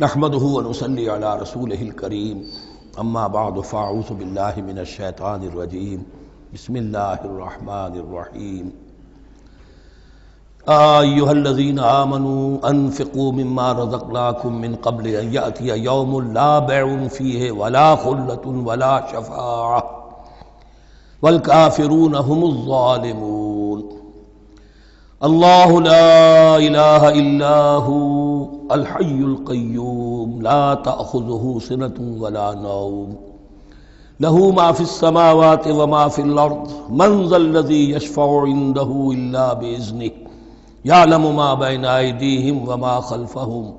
نحمده ونصلي على رسوله الكريم اما بعد فاعوذ بالله من الشيطان الرجيم بسم الله الرحمن الرحيم ايها الذين آمنوا انفقوا مما رزقناكم من قبل ان يأتي يوم لا بيع فيه ولا خلة ولا شفاعة والكافرون هم الظالمون اللہ لا الہ الا ہو الحی القیوم لا تأخذہ سنة ولا نوم لہ ما فی السماوات وما فی الارض من ذا الذی یشفع عنده الا بإذنہ یعلم ما بین ایدیہم وما خلفہم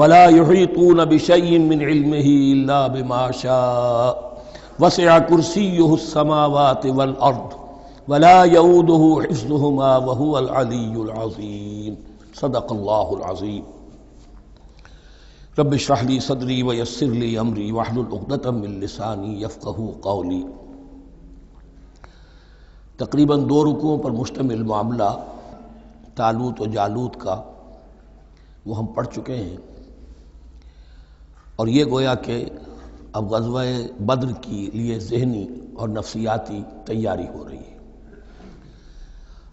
ولا یحیطون بشیء من علمہ الا بما شاء وسع کرسیہ السماوات والارض ولا يؤوده حفظهما وهو العلي العظيم صدق الله العظيم رب اشرح لي صدري ويسر لي امري واحلل عقدة من لساني يفقهوا قولي۔ تقریباً 2 رکوعوں پر مشتمل معاملہ طالوت و جالوت کا وہ ہم پڑھ چکے ہیں، اور یہ گویا کہ اب غزوہ بدر کے لیے ذہنی اور نفسیاتی تیاری ہو رہی ہے،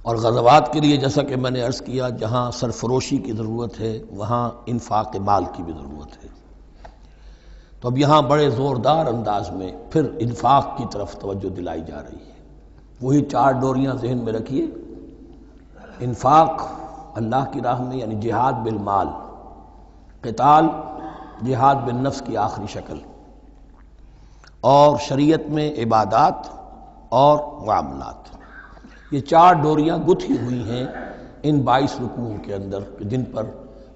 اور غزوات کے لیے جیسا کہ میں نے عرض کیا جہاں سرفروشی کی ضرورت ہے وہاں انفاق مال کی بھی ضرورت ہے، تو اب یہاں بڑے زوردار انداز میں پھر انفاق کی طرف توجہ دلائی جا رہی ہے۔ وہی 4 ڈوریاں ذہن میں رکھیے، انفاق اللہ کی راہ میں یعنی جہاد بالمال، قتال جہاد بالنفس کی آخری شکل، اور شریعت میں عبادات اور معاملات، یہ 4 ڈوریاں گتھی ہوئی ہیں ان 22 رکوعوں کے اندر، جن پر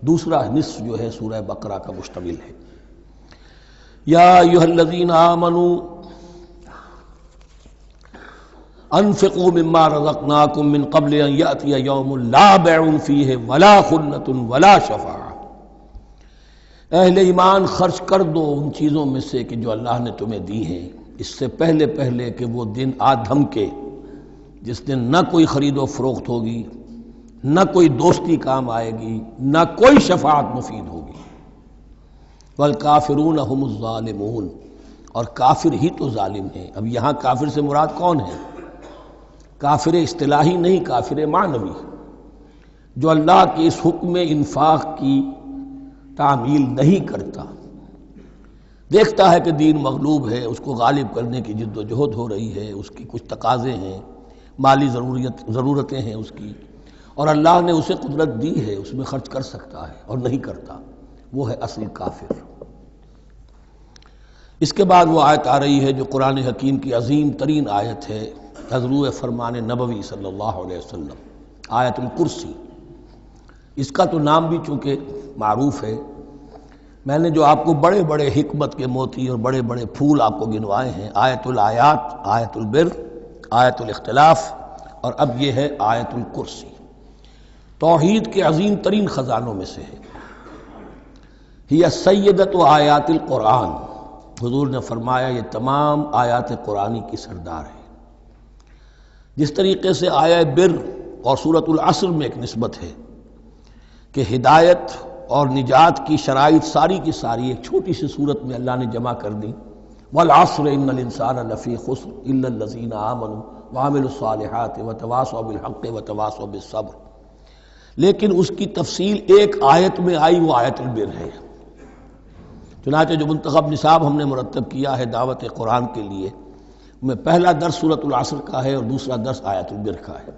دوسرا نصف جو ہے سورہ بقرہ کا مشتمل ہے۔ یا ایھا الذین آمنوا انفقوا مما رزقناکم من قبل ان یأتی یوم لا بیع فیہ ولا خلة ولا شفاعة، اہل ایمان خرچ کر دو ان چیزوں میں سے کہ جو اللہ نے تمہیں دی ہیں، اس سے پہلے کہ وہ دن آ دھمکے جس دن نہ کوئی خرید و فروخت ہوگی، نہ کوئی دوستی کام آئے گی، نہ کوئی شفاعت مفید ہوگی۔ والکافرون هم الظالمون، اور کافر ہی تو ظالم ہیں۔ اب یہاں کافر سے مراد کون ہے؟ کافر اصطلاحی نہیں، کافر معنوی، جو اللہ کے اس حکم انفاق کی تعمیل نہیں کرتا، دیکھتا ہے کہ دین مغلوب ہے، اس کو غالب کرنے کی جد و جہد ہو رہی ہے، اس کی کچھ تقاضے ہیں، مالی ضرورتیں ہیں اس کی، اور اللہ نے اسے قدرت دی ہے، اس میں خرچ کر سکتا ہے اور نہیں کرتا، وہ ہے اصل کافر۔ اس کے بعد وہ آیت آ رہی ہے جو قرآن حکیم کی عظیم ترین آیت ہے، حضور فرمان نبوی صلی اللہ علیہ وسلم، آیت الکرسی۔ اس کا تو نام بھی چونکہ معروف ہے، میں نے جو آپ کو بڑے بڑے حکمت کے موتی اور بڑے بڑے پھول آپ کو گنوائے ہیں، آیت الآیات، آیت البر، آیت الاختلاف، اور اب یہ ہے آیت الکرسی، توحید کے عظیم ترین خزانوں میں سے ہے۔ ہی سیدۃ آیات القرآن، حضور نے فرمایا یہ تمام آیات قرآنی کی سردار ہے۔ جس طریقے سے آیہ بر اور سورۃ العصر میں ایک نسبت ہے کہ ہدایت اور نجات کی شرائط ساری کی ساری ایک چھوٹی سی صورت میں اللہ نے جمع کر دی، والعصر ان الانسان لفی خسر الا الذین آمنوا وعملوا الصالحات وتواصوا بالحق وتواصوا بالصبر، لیکن اس کی تفصیل ایک آیت میں آئی، وہ آیت البر ہے۔ چنانچہ جو منتخب نصاب ہم نے مرتب کیا ہے دعوت قرآن کے لیے، میں پہلا درس سورۃ العصر کا ہے اور دوسرا درس آیت البر کا ہے۔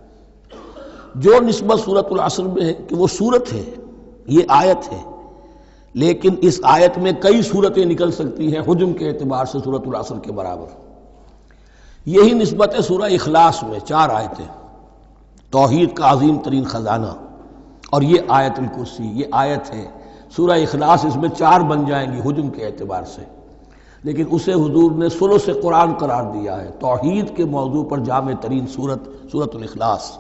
جو نسبت سورۃ العصر میں ہے کہ وہ سورت ہے، یہ آیت ہے، لیکن اس آیت میں کئی صورتیں نکل سکتی ہیں حجم کے اعتبار سے سورۃ العصر کے برابر۔ یہی نسبت ہے سورہ اخلاص میں، 4 آیتیں، توحید کا عظیم ترین خزانہ، اور یہ آیت الکرسی، یہ آیت ہے سورہ اخلاص، اس میں 4 بن جائیں گی حجم کے اعتبار سے، لیکن اسے حضور نے ثلث قرآن قرار دیا ہے۔ توحید کے موضوع پر جامع ترین سورۃ الاخلاص،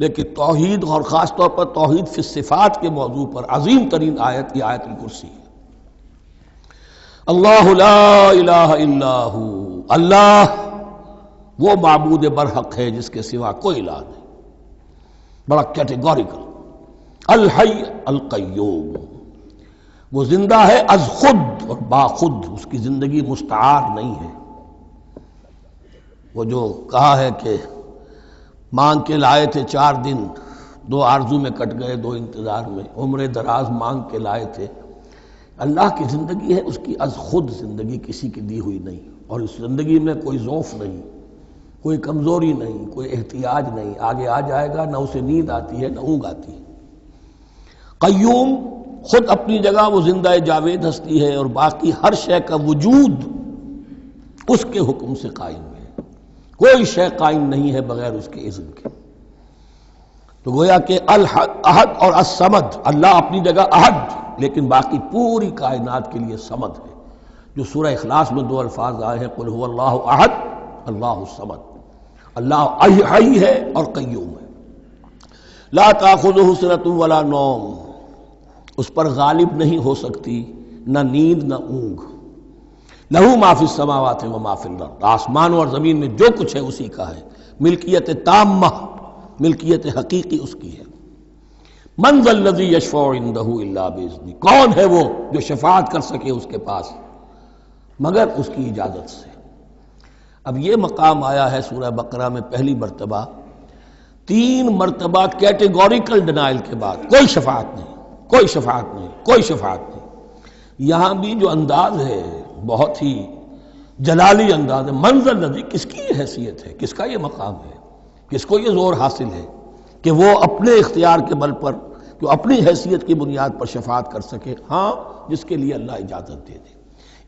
لیکن توحید اور خاص طور پر توحید فی الصفات کے موضوع پر عظیم ترین آیت یہ آیت الکرسی ہے۔ اللہ لا الہ الا ہو، اللہ وہ معبود برحق ہے جس کے سوا کوئی الہ نہیں، بڑا کیٹیگوریکل۔ الحی القیوم، وہ زندہ ہے از خود اور باخود، اس کی زندگی مستعار نہیں ہے۔ وہ جو کہا ہے کہ مانگ کے لائے تھے 4 دن، 2 آرزو میں کٹ گئے، 2 انتظار میں، عمر دراز مانگ کے لائے تھے۔ اللہ کی زندگی ہے، اس کی از خود زندگی کسی کی دی ہوئی نہیں، اور اس زندگی میں کوئی ضعف نہیں، کوئی کمزوری نہیں، کوئی احتیاج نہیں، آگے آ جائے گا، نہ اسے نیند آتی ہے نہ اونگ آتی ہے۔ قیوم، خود اپنی جگہ وہ زندہ جاوید ہستی ہے، اور باقی ہر شے کا وجود اس کے حکم سے قائم ہے، کوئی شے قائم نہیں ہے بغیر اس کے اذن کے۔ تو گویا کہ احد اور الصمد، اللہ اپنی جگہ احد، لیکن باقی پوری کائنات کے لیے صمد ہے، جو سورہ اخلاص میں 2 الفاظ آئے ہیں، قل هو اللہ احد اللہ الصمد۔ اللہ حی ہے اور قیوم ہے، لا تاخذہ سنۃ ولا نوم، اس پر غالب نہیں ہو سکتی نہ نیند نہ اونگ۔ لہو ما فی السماوات و ما فی الارض، آسمانوں اور زمین میں جو کچھ ہے اسی کا ہے، ملکیت تامہ، ملکیت حقیقی اس کی ہے۔ من ذا الذی یشفع عندہ الا باذنہ، کون ہے وہ جو شفاعت کر سکے اس کے پاس مگر اس کی اجازت سے۔ اب یہ مقام آیا ہے سورہ بقرہ میں پہلی مرتبہ، 3 مرتبہ کیٹیگوریکل ڈینائل کے بعد، کوئی شفاعت نہیں، کوئی شفاعت نہیں، کوئی شفاعت نہیں۔ یہاں بھی جو انداز ہے بہت ہی جلالی انداز ہے، منظر الذی، کس کی یہ حیثیت ہے، کس کا یہ مقام ہے، کس کو یہ زور حاصل ہے کہ وہ اپنے اختیار کے بل پر، جو اپنی حیثیت کی بنیاد پر شفاعت کر سکے؟ ہاں، جس کے لیے اللہ اجازت دے دے۔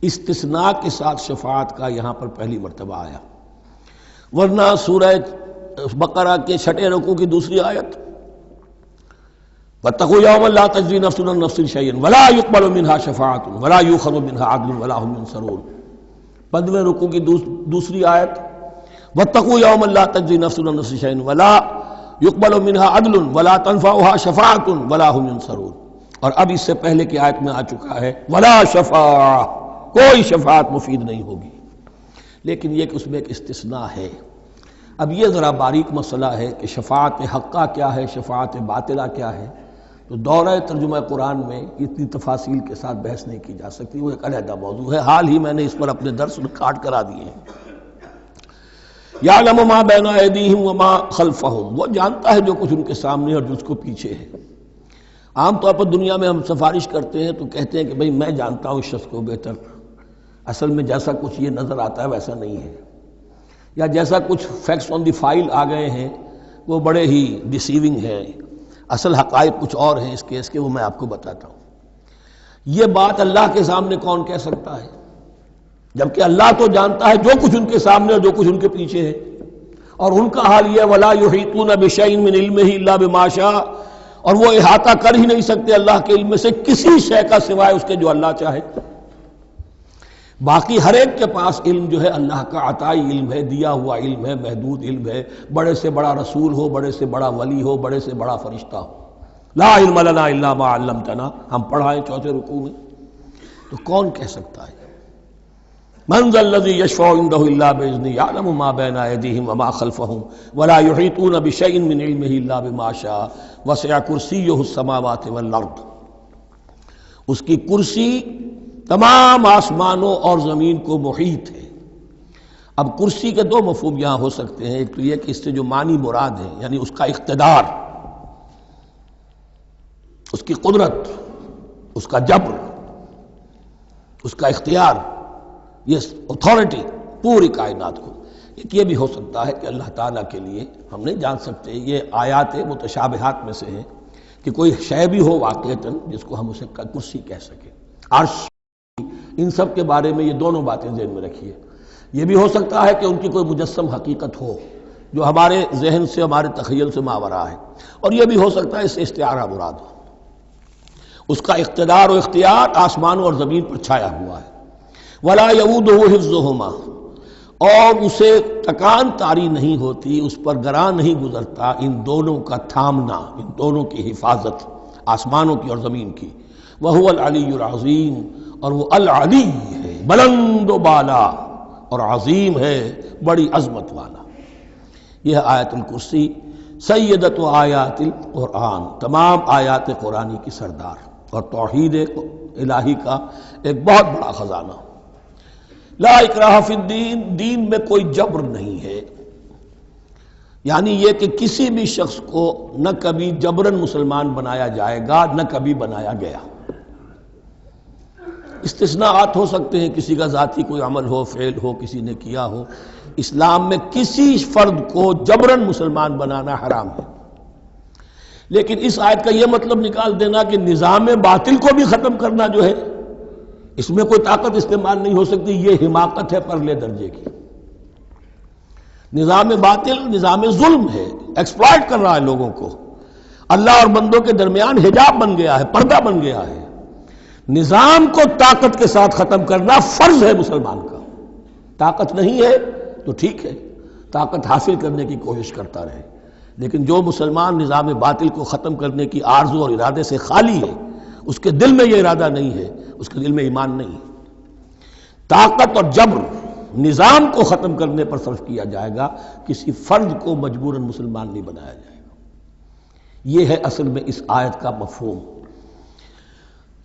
استثناء کے ساتھ شفاعت کا یہاں پر پہلی مرتبہ آیا، ورنہ سورہ بقرہ کے 6 رکوع کی دوسری آیت، وَاتَّقُوا يَوْمًا لَا تَجْزِي نَفْسٌ عَن نَفْسٍ شَيْئًا وَلَا يُقْبَلُ مِنْهَا شَفَاعَةٌ وَلَا يُؤْخَذُ مِنْهَا عَدْلٌ وَلَا هُمْ يُنصَرُونَ۔ 15ویں رکوع کی دوسری آیت، وَاتَّقُوا يَوْمًا لَا تَجْزِي نَفْسٌ عَن نَفْسٍ شَيْئًا وَلَا يُقْبَلُ مِنْهَا عَدْلٌ وَلَا تَنفَعُهَا شَفَاعَةٌ وَلَا هُمْ يُنصَرُونَ۔ اور اب اس سے پہلے کی آیت میں آ چکا ہے وَلَا شَفَاعَةٌ، کوئی شفاعت مفید نہیں ہوگی، لیکن یہ کہ اس میں ایک استثناء ہے۔ اب یہ ذرا باریک مسئلہ ہے کہ شفاعت حقہ کیا ہے، شفاعت باطلہ کیا ہے، تو دورہ ترجمہ قرآن میں اتنی تفاصیل کے ساتھ بحث نہیں کی جا سکتی، وہ ایک علیحدہ موضوع ہے، حال ہی میں نے اس پر اپنے درس ریکارڈ کرا دیے ہیں۔ یعلم ما بین ایدیہم وما خلفہم، وہ جانتا ہے جو کچھ ان کے سامنے اور جو اس کو پیچھے ہے۔ عام طور پر دنیا میں ہم سفارش کرتے ہیں تو کہتے ہیں کہ بھئی میں جانتا ہوں اس شخص کو بہتر، اصل میں جیسا کچھ یہ نظر آتا ہے ویسا نہیں ہے، یا جیسا کچھ فیکٹس آن دی فائل آ گئے ہیں وہ بڑے ہی ڈیسیونگ ہیں، اصل حقائق کچھ اور ہیں اس کیس کے، وہ میں آپ کو بتاتا ہوں۔ یہ بات اللہ کے سامنے کون کہہ سکتا ہے، جبکہ اللہ تو جانتا ہے جو کچھ ان کے سامنے اور جو کچھ ان کے پیچھے ہے، اور ان کا حال یہ وَلَا يُحِيطُونَ بِشَيْءٍ مِّنْ عِلْمِهِ إِلَّا بِمَا شَاءَ، اور وہ احاطہ کر ہی نہیں سکتے اللہ کے علم سے کسی شے کا سوائے اس کے جو اللہ چاہے۔ باقی ہر ایک کے پاس علم جو ہے اللہ کا عطائی علم ہے، دیا ہوا علم ہے، محدود علم ہے، بڑے سے بڑا رسول ہو، بڑے سے بڑا ولی ہو، بڑے سے بڑا فرشتہ ہو۔ لا علم لنا الا ما علمتنا، ہم پڑھائیں 4 رکوع میں، تو کون کہہ سکتا ہے؟ من ذا الذی یشفع عندہ الا باذنہ یعلم ما بین ایدیہم وما خلفہم ولا یحیطون بشیء من علمہ الا بما شاء وسع کرسیہ السماوات والارض، اس کی کرسی تمام آسمانوں اور زمین کو محیط ہے۔ اب کرسی کے 2 مفہوم یہاں ہو سکتے ہیں، ایک تو یہ کہ اس سے جو معنی مراد ہے یعنی اس کا اقتدار، اس کی قدرت، اس کا جبر، اس کا اختیار، یہ اتھارٹی پوری کائنات کو۔ ایک یہ بھی ہو سکتا ہے کہ اللہ تعالیٰ کے لیے ہم نہیں جان سکتے، یہ آیات متشابہات میں سے ہے کہ کوئی شے بھی ہو واقعتاً جس کو ہم اسے کرسی کہہ سکیں، عرش، ان سب کے بارے میں یہ دونوں باتیں ذہن میں رکھیے۔ یہ بھی ہو سکتا ہے کہ ان کی کوئی مجسم حقیقت ہو جو ہمارے ذہن سے، ہمارے تخیل سے ماورا ہے، اور یہ بھی ہو سکتا ہے اس سے استعارہ مراد ہو، اس کا اقتدار و اختیار آسمانوں اور زمین پر چھایا ہوا ہے۔ ولا یؤودہ حفظہما، اور اسے تکان طاری نہیں ہوتی، اس پر گراں نہیں گزرتا ان دونوں کا تھامنا، ان دونوں کی حفاظت، آسمانوں کی اور زمین کی۔ وہو العلی العظیم، اور وہ العلی ہے، بلند و بالا، اور عظیم ہے، بڑی عظمت والا۔ یہ آیت الکرسی سیدۃ آیات القرآن، تمام آیات قرآنی کی سردار۔ اور توحید الہی کا ایک بہت بڑا خزانہ۔ لا اکراہ فی الدین، دین میں کوئی جبر نہیں ہے، یعنی یہ کہ کسی بھی شخص کو نہ کبھی جبراً مسلمان بنایا جائے گا نہ کبھی بنایا گیا۔ استثناءات ہو سکتے ہیں، کسی کا ذاتی کوئی عمل ہو، فعل ہو، کسی نے کیا ہو۔ اسلام میں کسی فرد کو جبراً مسلمان بنانا حرام ہے، لیکن اس آیت کا یہ مطلب نکال دینا کہ نظام باطل کو بھی ختم کرنا جو ہے اس میں کوئی طاقت استعمال نہیں ہو سکتی، یہ حماقت ہے پرلے درجے کی۔ نظام باطل نظام ظلم ہے، ایکسپلائٹ کر رہا ہے لوگوں کو، اللہ اور بندوں کے درمیان حجاب بن گیا ہے، پردہ بن گیا ہے۔ نظام کو طاقت کے ساتھ ختم کرنا فرض ہے مسلمان کا۔ طاقت نہیں ہے تو ٹھیک ہے، طاقت حاصل کرنے کی کوشش کرتا رہے، لیکن جو مسلمان نظام باطل کو ختم کرنے کی آرزو اور ارادے سے خالی ہے، اس کے دل میں یہ ارادہ نہیں ہے، اس کے دل میں ایمان نہیں ہے۔ طاقت اور جبر نظام کو ختم کرنے پر صرف کیا جائے گا، کسی فرد کو مجبوراً مسلمان نہیں بنایا جائے گا۔ یہ ہے اصل میں اس آیت کا مفہوم۔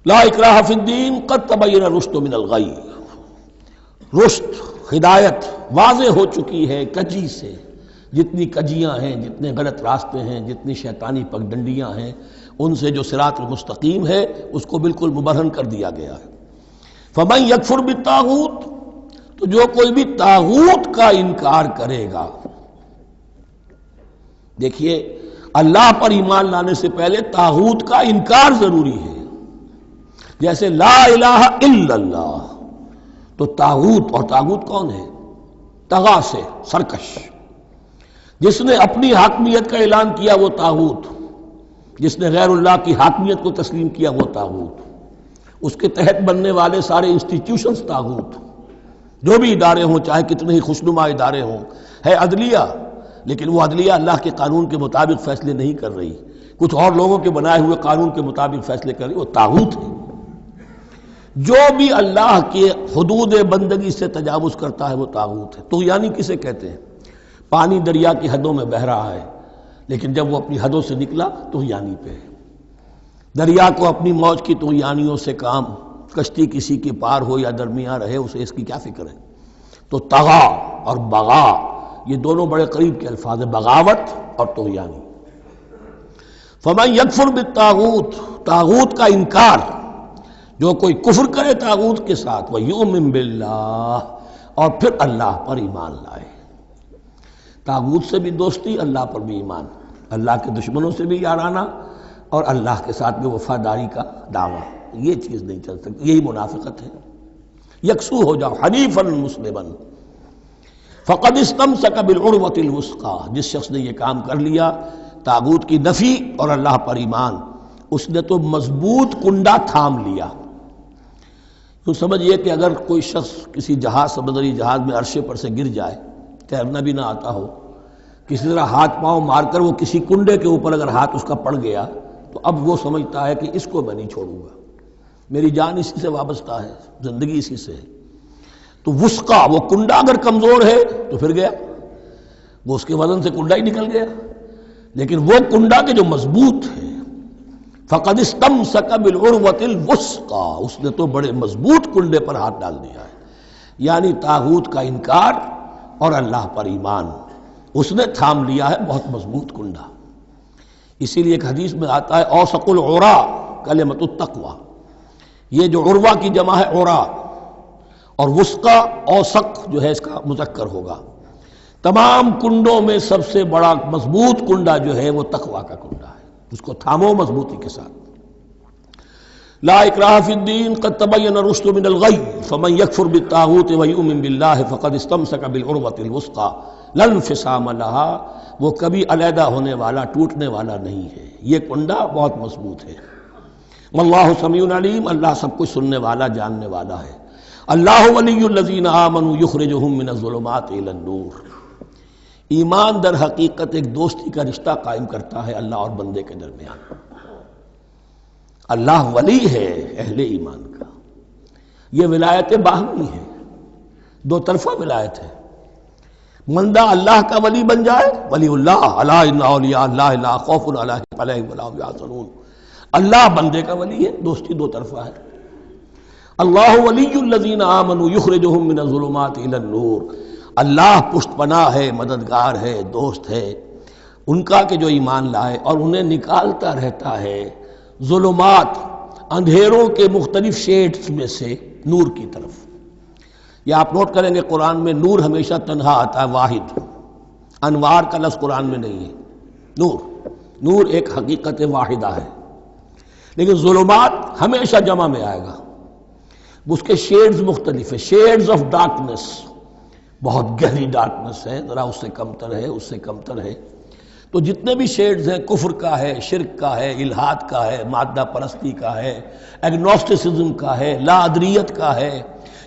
لا اکراہ فی الدین قد تبین الرشد من الغی، رشد ہدایت واضح ہو چکی ہے کجی سے، جتنی کجیاں ہیں، جتنے غلط راستے ہیں، جتنی شیطانی پگڈنڈیاں ہیں، ان سے جو صراط المستقیم ہے اس کو بالکل مبرہن کر دیا گیا ہے۔ فمن یکفر بالطاغوت، تو جو کوئی بھی طاغوت کا انکار کرے گا، دیکھیے اللہ پر ایمان لانے سے پہلے طاغوت کا انکار ضروری ہے۔ جیسے لا الہ الا اللہ، تو طاغوت، اور طاغوت کون ہے؟ طغا سے سرکش، جس نے اپنی حاکمیت کا اعلان کیا وہ طاغوت، جس نے غیر اللہ کی حاکمیت کو تسلیم کیا وہ طاغوت، اس کے تحت بننے والے سارے انسٹیٹیوشنز طاغوت، جو بھی ادارے ہوں، چاہے کتنے ہی خوشنما ادارے ہوں۔ ہے عدلیہ، لیکن وہ عدلیہ اللہ کے قانون کے مطابق فیصلے نہیں کر رہی، کچھ اور لوگوں کے بنائے ہوئے قانون کے مطابق فیصلے کر رہی، وہ طاغوت ہے۔ جو بھی اللہ کے حدود بندگی سے تجاوز کرتا ہے وہ طاغوت ہے۔ طغیانی کسے کہتے ہیں؟ پانی دریا کی حدوں میں بہہ رہا ہے، لیکن جب وہ اپنی حدوں سے نکلا طغیانی پہ ہے۔ دریا کو اپنی موج کی طغیانیوں سے کام، کشتی کسی کے پار ہو یا درمیان رہے اسے اس کی کیا فکر ہے؟ تو طغا اور بغا یہ دونوں بڑے قریب کے الفاظ ہیں، بغاوت اور طغیانی۔ فمن یکفر بالطاغوت، طاغوت کا انکار، جو کوئی کفر کرے طاغوت کے ساتھ، وَيُؤْمِن بِاللَّهِ، اور پھر اللہ پر ایمان لائے۔ طاغوت سے بھی دوستی، اللہ پر بھی ایمان، اللہ کے دشمنوں سے بھی یارانہ، اور اللہ کے ساتھ بھی وفاداری کا دعویٰ، یہ چیز نہیں چل سکتی، یہی منافقت ہے۔ یکسو ہو جاؤ، حنیفا مسلما، فقد استمسک بالعروۃ الوثقی، جس شخص نے یہ کام کر لیا، طاغوت کی نفی اور اللہ پر ایمان، اس نے تو مضبوط کنڈا تھام لیا۔ تو سمجھئے کہ اگر کوئی شخص کسی جہاز، سمندری جہاز میں عرشے پر سے گر جائے، تیرنا بھی نہ آتا ہو، کسی طرح ہاتھ پاؤں مار کر وہ کسی کنڈے کے اوپر اگر ہاتھ اس کا پڑ گیا، تو اب وہ سمجھتا ہے کہ اس کو میں نہیں چھوڑوں گا، میری جان اسی سے وابستہ ہے، زندگی اسی سے ہے۔ تو وثقہ، وہ کنڈا اگر کمزور ہے تو پھر گیا، وہ اس کے وزن سے کنڈا ہی نکل گیا، لیکن وہ کنڈا کہ جو مضبوط ہے، فقد استمسک بالعروۃ الوثقی، اس نے تو بڑے مضبوط کنڈے پر ہاتھ ڈال دیا ہے، یعنی طاغوت کا انکار اور اللہ پر ایمان، اس نے تھام لیا ہے بہت مضبوط کنڈا۔ اسی لیے ایک حدیث میں آتا ہے اوثق العراء کلمۃ التقوی، یہ جو عروہ کی جمع ہے عراء، اور وثقہ اوثق جو ہے اس کا مذکر ہوگا۔ تمام کنڈوں میں سب سے بڑا مضبوط کنڈا جو ہے وہ تقوی کا کنڈا ہے، اس کو تھامو مضبوطی کے ساتھ۔ لا اکراہ فی الدین قد تبین الرشد من الغی فمن یکفر بالطاغوت ویؤمن باللہ فقد استمسک بالعروۃ الوثقی لا انفصام لها، وہ کبھی علیحدہ ہونے والا، ٹوٹنے والا نہیں ہے، یہ کنڈا بہت مضبوط ہے۔ واللہ سمیع علیم، اللہ سب کچھ سننے والا، جاننے والا ہے۔ اللہ ولی الذین آمنوا یخرجہم من الظلمات الی النور، ایمان در حقیقت ایک دوستی کا رشتہ قائم کرتا ہے اللہ اور بندے کے درمیان۔ اللہ ولی ہے اہل ایمان کا، یہ ولایت باہمی ہے، دو طرفہ ولایت ہے۔ بندہ اللہ کا ولی بن جائے، ولی اللہ، الا ان اولیاء اللہ لا خوف علیہم ولا هم یحزنون، اللہ بندے کا ولی ہے، دوستی دو طرفہ ہے۔ اللہ ولی الذین آمنوا یخرجہم من الظلمات الی النور، اللہ پشت پناہ ہے، مددگار ہے، دوست ہے ان کا کہ جو ایمان لائے اور انہیں نکالتا رہتا ہے ظلمات، اندھیروں کے مختلف شیڈز میں سے نور کی طرف۔ یہ آپ نوٹ کریں گے قرآن میں نور ہمیشہ تنہا آتا ہے، واحد، انوار کا لفظ قرآن میں نہیں ہے۔ نور ایک حقیقت واحدہ ہے، لیکن ظلمات ہمیشہ جمع میں آئے گا، اس کے شیڈز مختلف ہیں، شیڈز آف ڈارکنس، بہت گہری ڈارکنس ہے، ذرا اس سے کمتر ہے، اس سے کمتر ہے۔ تو جتنے بھی شیڈز ہیں، کفر کا ہے، شرک کا ہے، الحاد کا ہے، مادہ پرستی کا ہے، ایگنوسٹسزم کا ہے، لا ادریت کا ہے،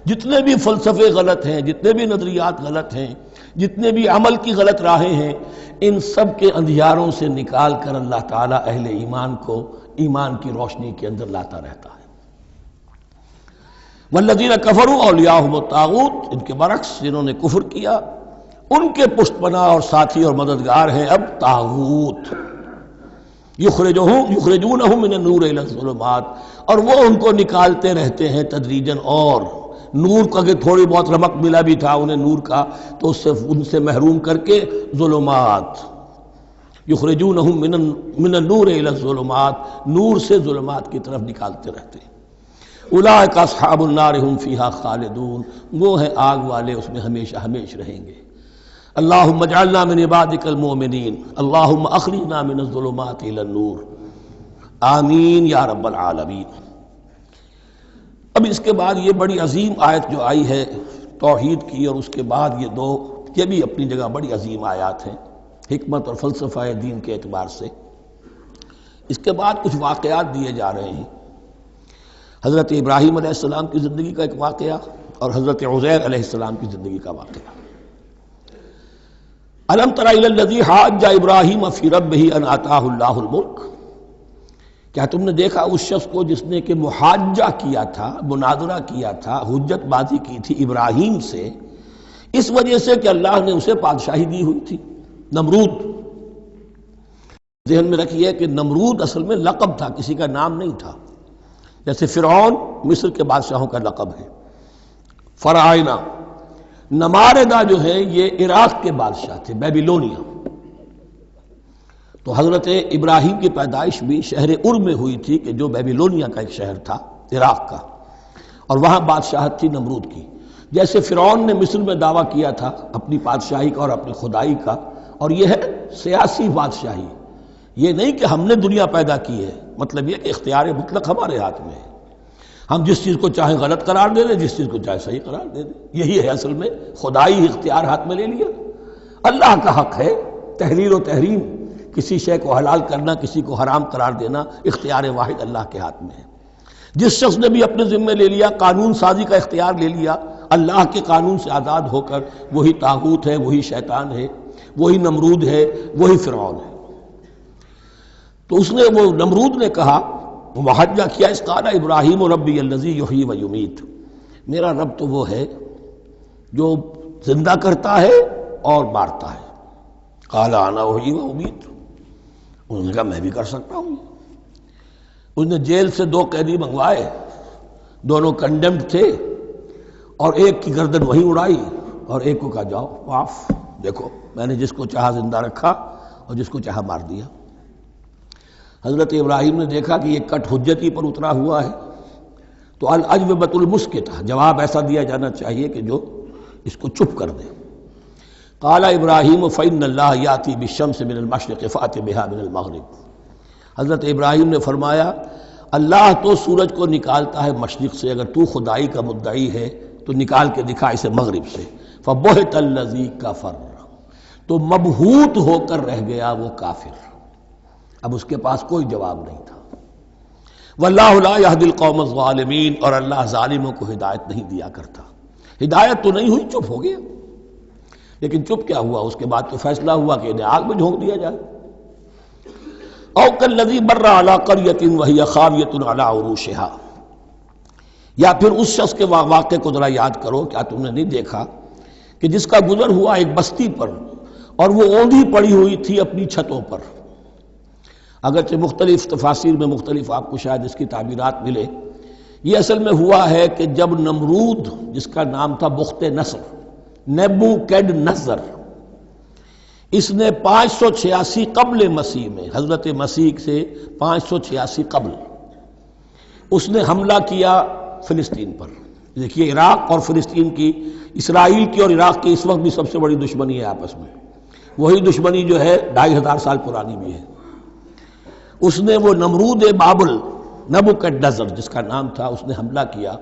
جتنے بھی فلسفے غلط ہیں، جتنے بھی نظریات غلط ہیں، جتنے بھی عمل کی غلط راہیں ہیں، ان سب کے اندھیاروں سے نکال کر اللہ تعالیٰ اہل ایمان کو ایمان کی روشنی کے اندر لاتا رہتا ہے۔ والذین کفروا اولیاءہم الطاغوت، ان کے برعکس جنہوں نے کفر کیا ان کے پشت پناہ اور ساتھی اور مددگار ہیں اب طاغوت، یخرجونہم من النور الی الظلمات، اور وہ ان کو نکالتے رہتے ہیں تدریجاً، اور نور کا کہ تھوڑی بہت رمق ملا بھی تھا انہیں نور کا تو ان سے محروم کر کے ظلمات، یخرجونہم من النور الی الظلمات، نور سے ظلمات کی طرف نکالتے رہتے ہیں۔ اولئک اصحاب النار ہم فیہا خالدون، وہ ہیں آگ والے، اس میں ہمیشہ ہمیش رہیں گے۔ اللہم اجعلنا من عبادک المؤمنین، اللہم اخرجنا من الظلمات الی النور، آمین یا رب العالمین۔ اب اس کے بعد یہ بڑی عظیم آیت جو آئی ہے توحید کی، اور اس کے بعد یہ بھی اپنی جگہ بڑی عظیم آیات ہیں حکمت اور فلسفہ دین کے اعتبار سے۔ اس کے بعد کچھ واقعات دیے جا رہے ہیں، حضرت ابراہیم علیہ السلام کی زندگی کا ایک واقعہ اور حضرت عزیر علیہ السلام کی زندگی کا واقعہ۔ الم تر الی الذی حاج ابراہیم فی ربہ ان آتاہ اللہ الملک، کیا تم نے دیکھا اس شخص کو جس نے کہ محاجہ کیا تھا، مناظرہ کیا تھا، حجت بازی کی تھی ابراہیم سے، اس وجہ سے کہ اللہ نے اسے بادشاہی دی ہوئی تھی۔ نمرود، ذہن میں رکھیے کہ نمرود اصل میں لقب تھا، کسی کا نام نہیں تھا، جیسے فرعون مصر کے بادشاہوں کا لقب ہے، فرعونہ۔ نماردہ جو ہے یہ عراق کے بادشاہ تھے، بیبیلونیا۔ تو حضرت ابراہیم کی پیدائش بھی شہر ار میں ہوئی تھی کہ جو بیبیلونیا کا ایک شہر تھا عراق کا، اور وہاں بادشاہت تھی نمرود کی۔ جیسے فرعون نے مصر میں دعویٰ کیا تھا اپنی بادشاہی کا اور اپنی خدائی کا، اور یہ ہے سیاسی بادشاہی، یہ نہیں کہ ہم نے دنیا پیدا کی ہے، مطلب یہ کہ اختیار مطلق ہمارے ہاتھ میں ہے، ہم جس چیز کو چاہیں غلط قرار دے دیں، جس چیز کو چاہے صحیح قرار دے دیں۔ یہی ہے اصل میں خدائی اختیار ہاتھ میں لے لیا۔ اللہ کا حق ہے تحلیل و تحریم، کسی شے کو حلال کرنا، کسی کو حرام قرار دینا، اختیار واحد اللہ کے ہاتھ میں ہے۔ جس شخص نے بھی اپنے ذمے لے لیا، قانون سازی کا اختیار لے لیا اللہ کے قانون سے آزاد ہو کر، وہی طاغوت ہے، وہی شیطان ہے، وہی نمرود ہے، وہی فرعون ہے۔ تو اس نے، وہ نمرود نے کہا، محاجہ کیا، اس قال ابراہیم ربی الذی یحیی و یمیت، میرا رب تو وہ ہے جو زندہ کرتا ہے اور مارتا ہے۔ قال انا احیی و امیت، انہوں نے کہا میں بھی کر سکتا ہوں۔ اس نے جیل سے 2 قیدی منگوائے، دونوں کنڈیمڈ تھے، اور ایک کی گردن وہیں اڑائی اور ایک کو کہا جاؤ معاف، دیکھو میں نے جس کو چاہا زندہ رکھا اور جس کو چاہا مار دیا۔ حضرت ابراہیم نے دیکھا کہ یہ کٹ حجتی پر اترا ہوا ہے، تو الاجوبۃ المسکتہ، جواب ایسا دیا جانا چاہیے کہ جو اس کو چپ کر دے۔ قال ابراہیم فإن اللہ یاتی بالشمس من المشرق فأت بها من المغرب، حضرت ابراہیم نے فرمایا اللہ تو سورج کو نکالتا ہے مشرق سے، اگر تو خدائی کا مدعی ہے تو نکال کے دکھا اسے مغرب سے۔ فبہت الذی کفر، تو مبہوت ہو کر رہ گیا وہ کافر، اب اس کے پاس کوئی جواب نہیں تھا۔ واللہ لا یہدی القوم الظالمین، اور اللہ ظالموں کو ہدایت نہیں دیا کرتا۔ ہدایت تو نہیں ہوئی، چپ ہو گیا، لیکن چپ کیا ہوا، اس کے بعد تو فیصلہ ہوا کہ انہیں آگ میں جھونک دیا جائے۔ او کالذی مر علی قریۃ وہی خاویۃ علی عروشہا، یا پھر اس شخص کے واقعے کو ذرا یاد کرو، کیا تم نے نہیں دیکھا کہ جس کا گزر ہوا ایک بستی پر، اور وہ اوندھی پڑی ہوئی تھی اپنی چھتوں پر، اگرچہ مختلف تفاسیر میں مختلف آپ کو شاید اس کی تعبیرات ملے. یہ اصل میں ہوا ہے کہ جب نمرود جس کا نام تھا بخت نصر، نیبوکیڈ نظر، اس نے 586 قبل مسیح میں، حضرت مسیح سے 586 قبل، اس نے حملہ کیا فلسطین پر. دیکھیے عراق اور فلسطین کی، اسرائیل کی اور عراق کی اس وقت بھی سب سے بڑی دشمنی ہے آپس میں. وہی دشمنی جو ہے 2500 سال پرانی بھی ہے. اس نے وہ نمرود بابل، نیبوکیڈنیزر جس کا نام تھا، اس نے حملہ کیا.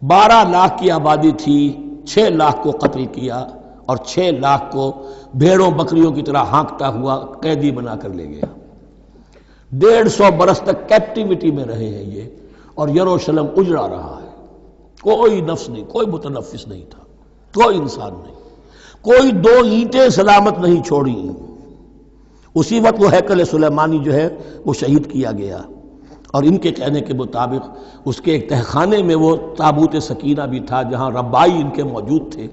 12 لاکھ کی آبادی تھی، 6 لاکھ کو قتل کیا اور 6 لاکھ کو بھیڑوں بکریوں کی طرح ہانکتا ہوا قیدی بنا کر لے گیا. 150 برس تک کیپٹیوٹی میں رہے ہیں یہ، اور یروشلم اجڑا رہا ہے. کوئی نفس نہیں، کوئی متنفس نہیں تھا، کوئی انسان نہیں، کوئی 2 اینٹیں سلامت نہیں چھوڑی. اسی وقت وہ ہیکل سلیمانی جو ہے وہ شہید کیا گیا، اور ان کے کہنے کے مطابق اس کے ایک تہخانے میں وہ تابوت سکینہ بھی تھا جہاں ربائی ان کے موجود تھے،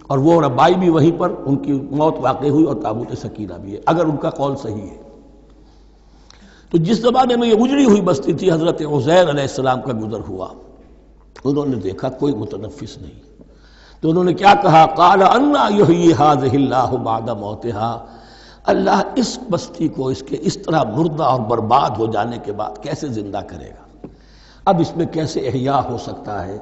اور وہ ربائی بھی وہیں پر ان کی موت واقع ہوئی، اور تابوت سکینہ بھی ہے اگر ان کا قول صحیح ہے. تو جس زمانے میں یہ اجڑی ہوئی بستی تھی، حضرت عزیر علیہ السلام کا گزر ہوا. انہوں نے دیکھا کوئی متنفس نہیں، تو انہوں نے کیا کہا؟ قال انا یحیی ھذہ اللہ بعد موتہا، اللہ اس بستی کو اس کے اس طرح مردہ اور برباد ہو جانے کے بعد کیسے زندہ کرے گا؟ اب اس میں کیسے احیاء ہو سکتا ہے؟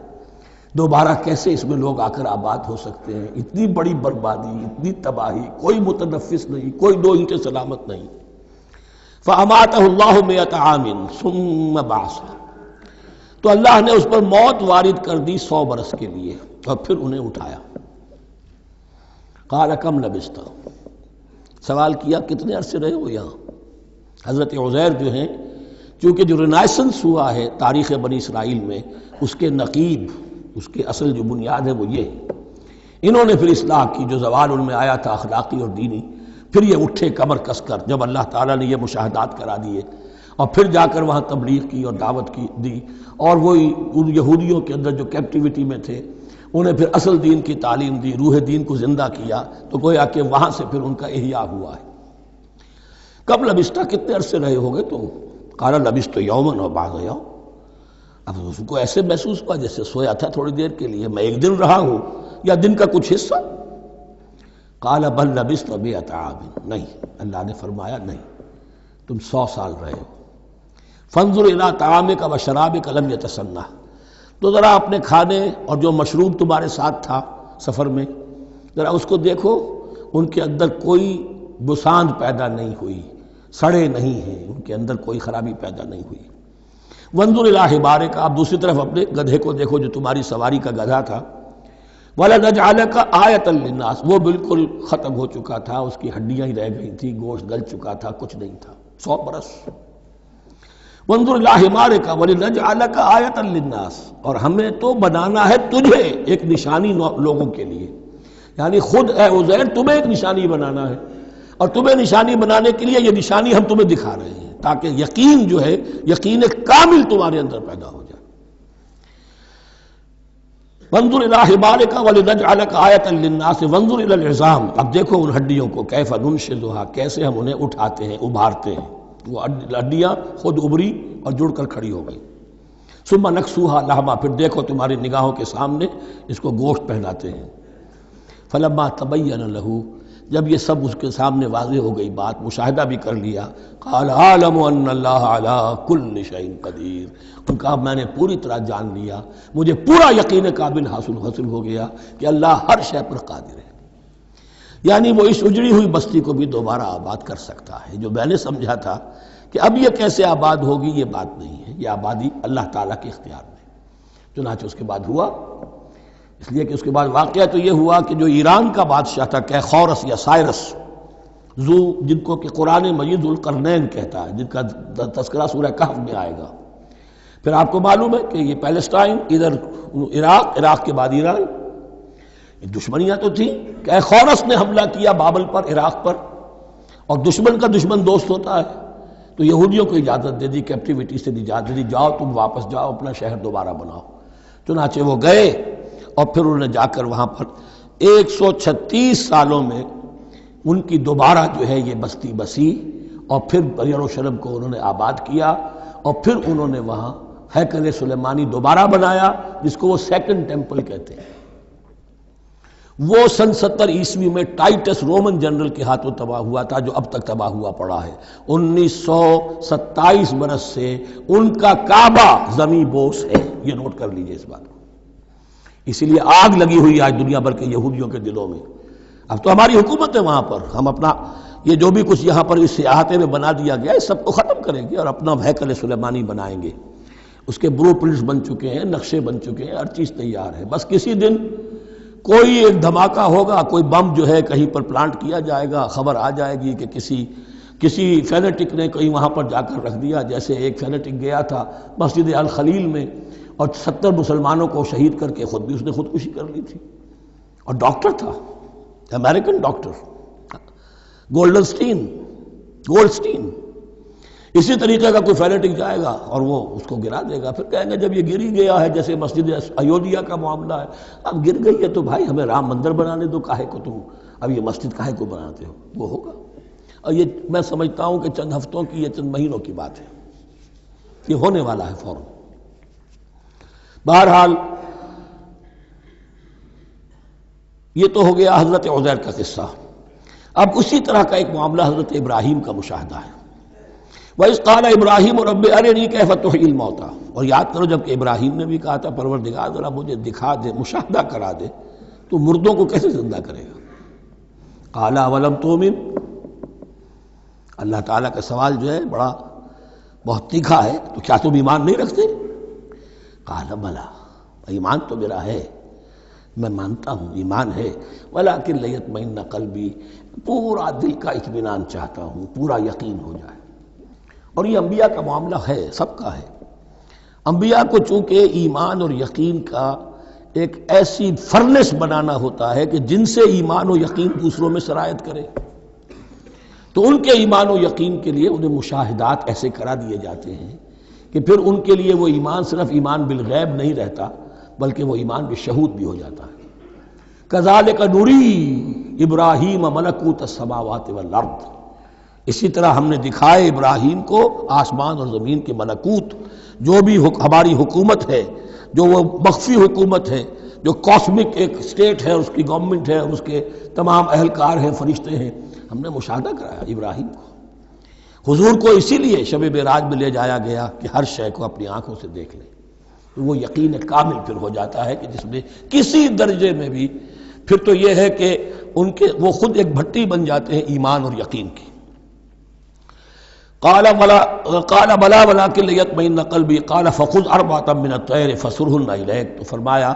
دوبارہ کیسے اس میں لوگ آ کر آباد ہو سکتے ہیں؟ اتنی بڑی بربادی، اتنی تباہی، کوئی متنفس نہیں، کوئی 2 اینٹیں سلامت نہیں. فَأَمَاتَهُ اللَّهُ مِئَةَ عَامٍ ثُمَّ بَعَثَهُ، تو اللہ نے اس پر موت وارد کر دی 100 برس کے لیے، اور پھر انہیں اٹھایا. قَالَ كَمْ لَبِثْتَ، سوال کیا کتنے عرصے رہے ہو یہاں؟ حضرت عزیر جو ہیں، چونکہ جو رینائسنس ہوا ہے تاریخ بنی اسرائیل میں، اس کے نقیب، اس کے اصل جو بنیاد ہے وہ یہ ہے. انہوں نے پھر اصلاح کی، جو زوال ان میں آیا تھا اخلاقی اور دینی، پھر یہ اٹھے کمر کس کر جب اللہ تعالیٰ نے یہ مشاہدات کرا دیے، اور پھر جا کر وہاں تبلیغ کی اور دعوت کی دی، اور وہی ان یہودیوں کے اندر جو کیپٹیوٹی میں تھے انہیں پھر اصل دین کی تعلیم دی، روح دین کو زندہ کیا. تو گویا کہ وہاں سے پھر ان کا احیاء ہوا ہے. کب لبثت، کتنے عرصے رہے ہوگے تم؟ قال لبثت یوما و بعض یوم، اب اس کو ایسے محسوس ہوا جیسے سویا تھا تھوڑی دیر کے لیے، میں 1 دن رہا ہوں یا دن کا کچھ حصہ. قال بل لبثت 100 عام، نہیں، اللہ نے فرمایا نہیں، تم 100 سال رہے ہو. فانظر الی طعامک و شرابک لم یتسنہ، تو ذرا اپنے کھانے اور جو مشروب تمہارے ساتھ تھا سفر میں، ذرا اس کو دیکھو، ان کے اندر کوئی بساند پیدا نہیں ہوئی، سڑے نہیں ہیں، ان کے اندر کوئی خرابی پیدا نہیں ہوئی. وانظر الی حمارک، آپ دوسری طرف اپنے گدھے کو دیکھو جو تمہاری سواری کا گدھا تھا. وَلَنَجْعَلَكَ آیَةً لِلنَّاسِ، وہ بالکل ختم ہو چکا تھا، اس کی ہڈیاں ہی رہ گئی تھی، گوشت گل چکا تھا، کچھ نہیں تھا. 100 برس. وانظر الی حمارک وَلِنَجْعَلَكَ آیَةً لِلنَّاسِ، اور ہمیں تو بنانا ہے تجھے ایک نشانی لوگوں کے لیے، یعنی خود اے عزیر تمہیں ایک نشانی بنانا ہے، اور تمہیں نشانی بنانے کے لیے یہ نشانی ہم تمہیں دکھا رہے ہیں تاکہ یقین جو ہے، یقین کامل تمہارے اندر پیدا ہو جائے. وانظر الی حمارک ولنجعلک آیۃ للناس وانظر الی العظام، اب دیکھو ان ہڈیوں کو، کیف ننشزھا، کیسے ہم انہیں اٹھاتے ہیں، ابھارتے ہیں. وہ ہڈیاں خود ابری اور جڑ کر کھڑی ہو گئی. ثم نکسوھا لحما، پھر دیکھو تمہاری نگاہوں کے سامنے اس کو گوشت پہناتے ہیں. فلما تبین لہ، جب یہ سب اس کے سامنے واضح ہو گئی بات، مشاہدہ بھی کر لیا، قال اعلم ان اللہ علی کل شیء قدیر، ان کا میں نے پوری طرح جان لیا، مجھے پورا یقین قابل حاصل ہو گیا کہ اللہ ہر شے پر قادر ہے. یعنی وہ اس اجڑی ہوئی بستی کو بھی دوبارہ آباد کر سکتا ہے. جو میں نے سمجھا تھا کہ اب یہ کیسے آباد ہوگی، یہ بات نہیں ہے، یہ آبادی اللہ تعالیٰ کے اختیار میں. چنانچہ اس کے بعد ہوا، اس لیے کہ اس کے بعد واقعہ تو یہ ہوا کہ جو ایران کا بادشاہ تھا کیخورس یا سائرس ذو، جن کو کہ قرآن مجید ذوالقرنین کہتا ہے، جن کا تذکرہ سورہ کہف میں آئے گا. پھر آپ کو معلوم ہے کہ یہ پیلسٹائن، ادھر عراق کے بعد ایران، دشمنیاں تو تھیں. کیخورس نے حملہ کیا بابل پر، عراق پر، اور دشمن کا دشمن دوست ہوتا ہے، تو یہودیوں کو اجازت دے دی، کیپٹیوٹی سے اجازت دے دی، جاؤ تم واپس جاؤ، اپنا شہر دوبارہ بناؤ. چنانچہ وہ گئے، اور پھر انہوں نے جا کر وہاں پر 136 سالوں میں ان کی دوبارہ جو ہے یہ بستی بسی، اور پھر یروشلم کو انہوں نے آباد کیا، اور پھر انہوں نے وہاں ہیکل سلیمانی دوبارہ بنایا، جس کو وہ سیکنڈ ٹیمپل کہتے ہیں۔ وہ سن 70 عیسوی میں ٹائٹس رومن جنرل کے ہاتھوں تباہ ہوا تھا، جو اب تک تباہ ہوا پڑا ہے۔ 1927 برس سے ان کا کعبہ زمیں بوس ہے، یہ نوٹ کر لیجئے اس بات کو۔ اسی لیے آگ لگی ہوئی آج دنیا بھر کے یہودیوں کے دلوں میں۔ اب تو ہماری حکومت ہے وہاں پر، ہم اپنا یہ جو بھی کچھ یہاں پر اس احاطے میں بنا دیا گیا ہے سب کو ختم کریں گے اور اپنا ہیکل سلیمانی بنائیں گے۔ اس کے بلو پرنٹس بن چکے ہیں، نقشے بن چکے ہیں، ہر چیز تیار ہے۔ بس کسی دن کوئی ایک دھماکہ ہوگا، کوئی بم جو ہے کہیں پر پلانٹ کیا جائے گا، خبر آ جائے گی کہ کسی فینیٹک نے کہیں وہاں پر جا کر رکھ دیا، جیسے ایک فینیٹک گیا تھا مسجد الخلیل میں اور 70 مسلمانوں کو شہید کر کے خود بھی اس نے خودکشی کر لی تھی، اور ڈاکٹر تھا، امریکن ڈاکٹر گولڈسٹین۔ اسی طریقے کا کوئی فینیٹک جائے گا اور وہ اس کو گرا دے گا، پھر کہیں گے جب یہ گر ہی گیا ہے، جیسے مسجد ایودھیا کا معاملہ ہے، اب گر گئی ہے تو بھائی ہمیں رام مندر بنانے دو، کاہے کو تم اب یہ مسجد کاہے کو بناتے ہو؟ وہ ہوگا، اور یہ میں سمجھتا ہوں کہ چند ہفتوں کی، یہ چند مہینوں کی بات ہے، یہ ہونے والا ہے فوراً۔ بہرحال یہ تو ہو گیا حضرت عزیر کا قصہ۔ اب اسی طرح کا ایک معاملہ حضرت ابراہیم کا مشاہدہ ہے۔ وَإِذْ قَالَ إِبْرَاهِيمُ رَبِّ أَرِنِي كَيْفَ تُحْيِي الْمَوْتَىٰ، اور یاد کرو جب کہ ابراہیم نے بھی کہا تھا پروردگار ذرا مجھے دکھا دے، مشاہدہ کرا دے، تو مردوں کو کیسے زندہ کرے گا؟ قَالَ أَوَلَمْ تُؤْمِنْ، اللہ تعالیٰ کا سوال جو ہے بہت تیکھا ہے، تو کیا تم ایمان نہیں رکھتے؟ قَالَ بَلَىٰ، ایمان تو میرا ہے، میں مانتا ہوں ایمان ہے، وَلَٰكِن لِيَطْمَئِنَّ قَلْبِي، پورا دل کا اطمینان چاہتا ہوں، پورا یقین ہو جائے۔ اور یہ انبیاء کا معاملہ ہے، سب کا ہے۔ انبیاء کو چونکہ ایمان اور یقین کا ایک ایسی فرنس بنانا ہوتا ہے کہ جن سے ایمان و یقین دوسروں میں سرایت کرے، تو ان کے ایمان و یقین کے لیے انہیں مشاہدات ایسے کرا دیے جاتے ہیں کہ پھر ان کے لیے وہ ایمان صرف ایمان بالغیب نہیں رہتا، بلکہ وہ ایمان بالشہود بھی ہو جاتا ہے۔ کذالک نری ابراہیم ملکوت السماوات والارض، اسی طرح ہم نے دکھائے ابراہیم کو آسمان اور زمین کے ملکوت، جو بھی ہماری حکومت ہے، جو وہ مخفی حکومت ہے، جو کاسمک ایک اسٹیٹ ہے، اس کی گورنمنٹ ہے، اس کے تمام اہلکار ہیں، فرشتے ہیں، ہم نے مشاہدہ کرایا ابراہیم کو۔ حضور کو اسی لیے شب معراج میں لے جایا گیا کہ ہر شے کو اپنی آنکھوں سے دیکھ لیں، تو وہ یقین کامل پھر ہو جاتا ہے کہ جس میں کسی درجے میں بھی پھر تو یہ ہے کہ وہ خود ایک بھٹی بن جاتے ہیں ایمان اور یقین کی۔ قال بلا ولکن لیطمئن قلبی قال فخذ اربعۃ من الطیر فصرهن الیک، تو فرمایا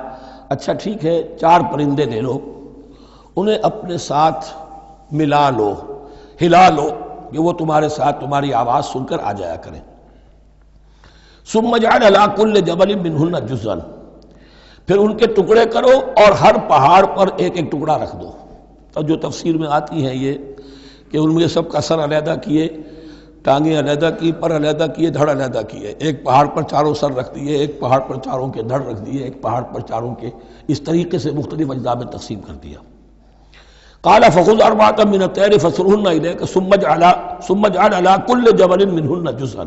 اچھا ٹھیک ہے 4 پرندے لے لو، انہیں اپنے ساتھ ملا لو، ہلا لو کہ وہ تمہارے ساتھ تمہاری آواز سن کر آ جایا کریں۔ ثم اجعل علی کل جبل منہن جزءا، پھر ان کے ٹکڑے کرو اور ہر پہاڑ پر ایک ایک ٹکڑا رکھ دو۔ اور جو تفسیر میں آتی ہے یہ کہ ان میں سب کا سر علیحدہ کیے، ٹانگیں علیحدہ کی، پر علیحدہ کیے، دھڑ علیحدہ کیے، ایک پہاڑ پر چاروں سر رکھ دیے، ایک پہاڑ پر چاروں کے دھڑ رکھ دیے، ایک پہاڑ پر چاروں کے، اس طریقے سے مختلف اجزاء میں تقسیم کر دیا۔ قال فخذ اربعۃ من الطیر فصرهن الیک ثم اجعل علی کل جبل منہن جزءا،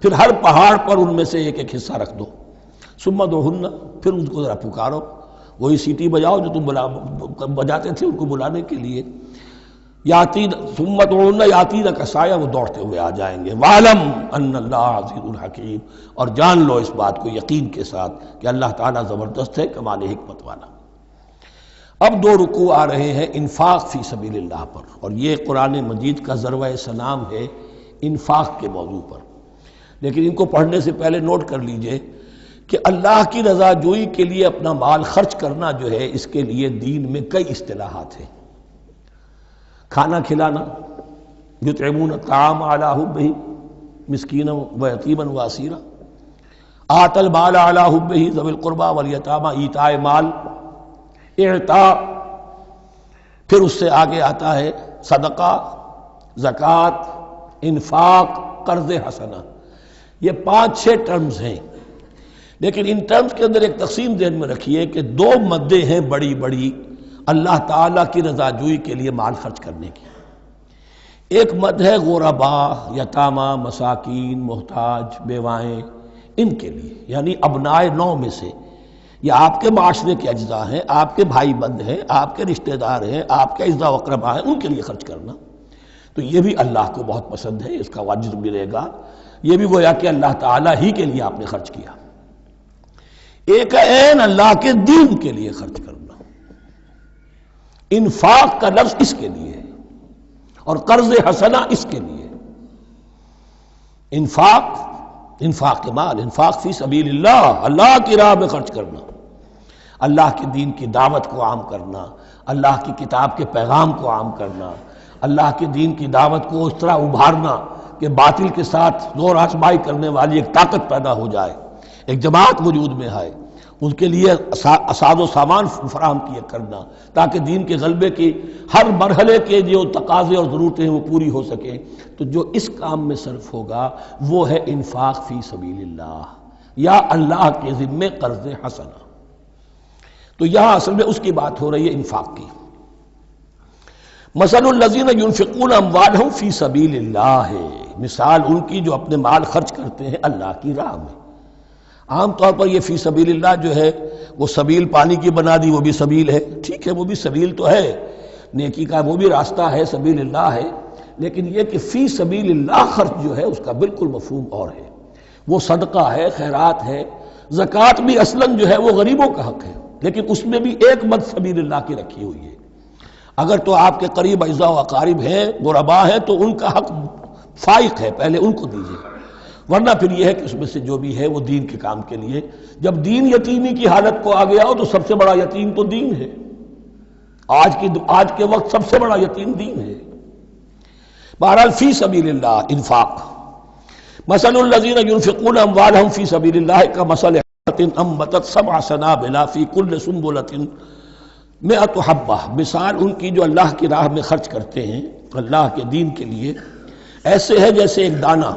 پھر ہر پہاڑ پر ان میں سے ایک ایک حصہ رکھ دو۔ ثم ادعوہن، پھر ان کو ذرا پکارو، وہی سیٹی بجاؤ جو تم بجاتے تھے ان کو بلانے کے لیے۔ یاتین ثم ادعوہن یاتینک سعیا، وہ دوڑتے ہوئے آ جائیں گے۔ وَاعْلَمْ أَنَّ اللَّهَ عَزِیزٌ حَکِیمٌ، اور جان لو اس بات کو یقین کے ساتھ کہ اللہ تعالیٰ زبردست ہے، کمال حکمت والا۔ اب 2 رکوع آ رہے ہیں انفاق فی سبیل اللہ پر، اور یہ قرآن مجید کا ذروہ سلام ہے انفاق کے موضوع پر۔ لیکن ان کو پڑھنے سے پہلے نوٹ کر لیجئے کہ اللہ کی رضا جوئی کے لیے اپنا مال خرچ کرنا جو ہے، اس کے لیے دین میں کئی اصطلاحات ہیں۔ کھانا کھلانا، یطعمون الطعام علی حبہ مسکینا ویتیما واسیرا، آت المال علی حبہ ذوی القربى والیتامى، ایتاء مال، اعطاء، پھر اس سے آگے آتا ہے صدقہ، زکوٰۃ، انفاق، قرض حسنہ۔ یہ 5-6 ٹرمز ہیں، لیکن ان ٹرمز کے اندر ایک تقسیم ذہن میں رکھیے کہ 2 مدیں ہیں بڑی بڑی اللہ تعالیٰ کی رضا جوئی کے لیے مال خرچ کرنے کی۔ ایک مد ہے غربا، یتامى، مساکین، محتاج، بیوائیں، ان کے لیے، یعنی ابنائے نو میں سے، یہ آپ کے معاشرے کے اجزاء ہیں، آپ کے بھائی بند ہیں، آپ کے رشتہ دار ہیں، آپ کے اعزاء و اقرباء ہیں، ان کے لیے خرچ کرنا تو یہ بھی اللہ کو بہت پسند ہے، اس کا اجر ملے گا، یہ بھی گویا کہ اللہ تعالیٰ ہی کے لیے آپ نے خرچ کیا۔ ایک عین اللہ کے دین کے لیے خرچ کرنا، انفاق کا لفظ اس کے لیے ہے، اور قرض حسنہ اس کے لیے، انفاق مال، انفاق فی سبیل اللہ، اللہ کی راہ میں خرچ کرنا، اللہ کے دین کی دعوت کو عام کرنا، اللہ کی کتاب کے پیغام کو عام کرنا، اللہ کے دین کی دعوت کو اس طرح ابھارنا کہ باطل کے ساتھ زور آزمائی کرنے والی ایک طاقت پیدا ہو جائے، ایک جماعت وجود میں آئے، ان کے لیے اساد و سامان فراہم کیا کرنا تاکہ دین کے غلبے کی ہر مرحلے کے جو تقاضے اور ضرورتیں ہیں وہ پوری ہو سکیں۔ تو جو اس کام میں صرف ہوگا وہ ہے انفاق فی سبیل اللہ یا اللہ کے ذمے قرض حسنہ۔ تو یہاں اصل میں اس کی بات ہو رہی ہے انفاق کی۔ مثل الذین ینفقون اموالہم فی سبیل اللہ ہے، مثال ان کی جو اپنے مال خرچ کرتے ہیں اللہ کی راہ میں۔ عام طور پر یہ فی سبیل اللہ جو ہے وہ سبیل پانی کی بنا دی، وہ بھی سبیل ہے، ٹھیک ہے وہ بھی سبیل تو ہے، نیکی کا وہ بھی راستہ ہے، سبیل اللہ ہے، لیکن یہ کہ فی سبیل اللہ خرچ جو ہے اس کا بالکل مفہوم اور ہے، وہ صدقہ ہے، خیرات ہے، زکوٰۃ بھی اصلاً جو ہے وہ غریبوں کا حق ہے، لیکن اس میں بھی ایک مد سبیل اللہ کی رکھی ہوئی ہے۔ اگر تو آپ کے قریب اعزاء و اقارب ہیں، غربا ہیں، تو ان کا حق فائق ہے، پہلے ان کو دیجیے، ورنہ پھر یہ ہے کہ اس میں سے جو بھی ہے وہ دین کے کام کے لیے۔ جب دین یتیمی کی حالت کو آ گیا ہو تو سب سے بڑا یتیم تو دین ہے، آج کے وقت سب سے بڑا یتیم دین ہے۔ بہرحال فی سبیل اللہ انفاق، مثل الذین ینفقون اموالہم فی سبیل اللہ کمثل حبۃ انبتت سبع سنابل فی کل سنبلۃ مئۃ حبہ، مثال ان کی جو اللہ کی راہ میں خرچ کرتے ہیں اللہ کے دین کے لیے، ایسے ہے جیسے ایک دانہ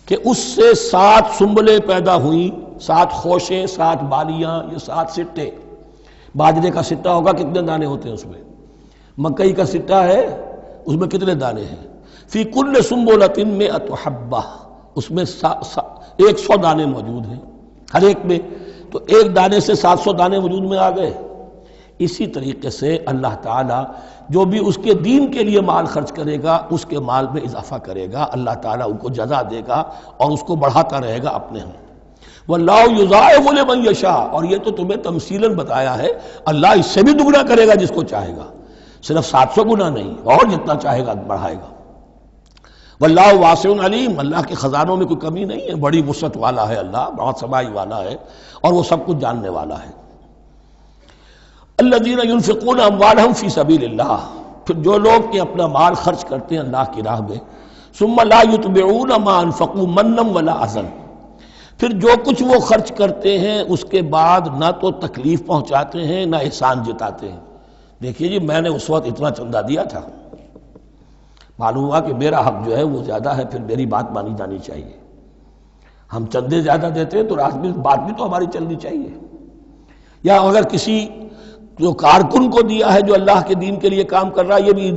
کہ اس سے 7 سنبلیں پیدا ہوئیں، 7 خوشیں، 7 بالیاں، یہ 7 سٹے۔ باجرے کا سٹہ ہوگا کتنے دانے ہوتے ہیں اس میں، مکئی کا سٹہ ہے اس میں کتنے دانے ہیں، فی کل سنبلۃ مئۃ حبہ، اس میں 100 دانے موجود ہیں ہر ایک میں، تو ایک دانے سے 700 دانے وجود میں آ گئے۔ اسی طریقے سے اللہ تعالیٰ جو بھی اس کے دین کے لیے مال خرچ کرے گا اس کے مال میں اضافہ کرے گا، اللہ تعالیٰ ان کو جزا دے گا اور اس کو بڑھاتا رہے گا اپنے ہم۔ وَاللَّهُ يُضَاعِفُ لِمَن يَشَاءُ، اور یہ تو تمہیں تمثیلاً بتایا ہے، اللہ اس سے بھی دگنا کرے گا جس کو چاہے گا، صرف 700 گنا نہیں، اور جتنا چاہے گا بڑھائے گا۔ وَاللَّهُ وَاسِعٌ عَلِيمٌ، اللہ کے خزانوں میں کوئی کمی نہیں ہے، بڑی وسعت والا ہے اللہ، بہت سمائی والا ہے اور وہ سب کچھ جاننے والا ہے۔ الذین ینفقون اموالہم فی سبیل اللہ، پھر جو لوگ کہ اپنا مال خرچ کرتے ہیں اللہ کی راہ میں، ثم لا یتبعون ما انفقوا منا ولا اذى، پھر جو کچھ وہ خرچ کرتے ہیں اس کے بعد نہ تو تکلیف پہنچاتے ہیں نہ احسان جتاتے ہیں۔ دیکھیے جی میں نے اس وقت اتنا چندہ دیا تھا، معلوم ہوا کہ میرا حق جو ہے وہ زیادہ ہے، پھر میری بات مانی جانی چاہیے۔ ہم چندے زیادہ دیتے ہیں تو بات بھی تو ہماری چلنی چاہیے۔ یا اگر کسی جو کارکن کو دیا ہے جو اللہ کے دین کے لیے کام کر رہا ہے، یہ بھی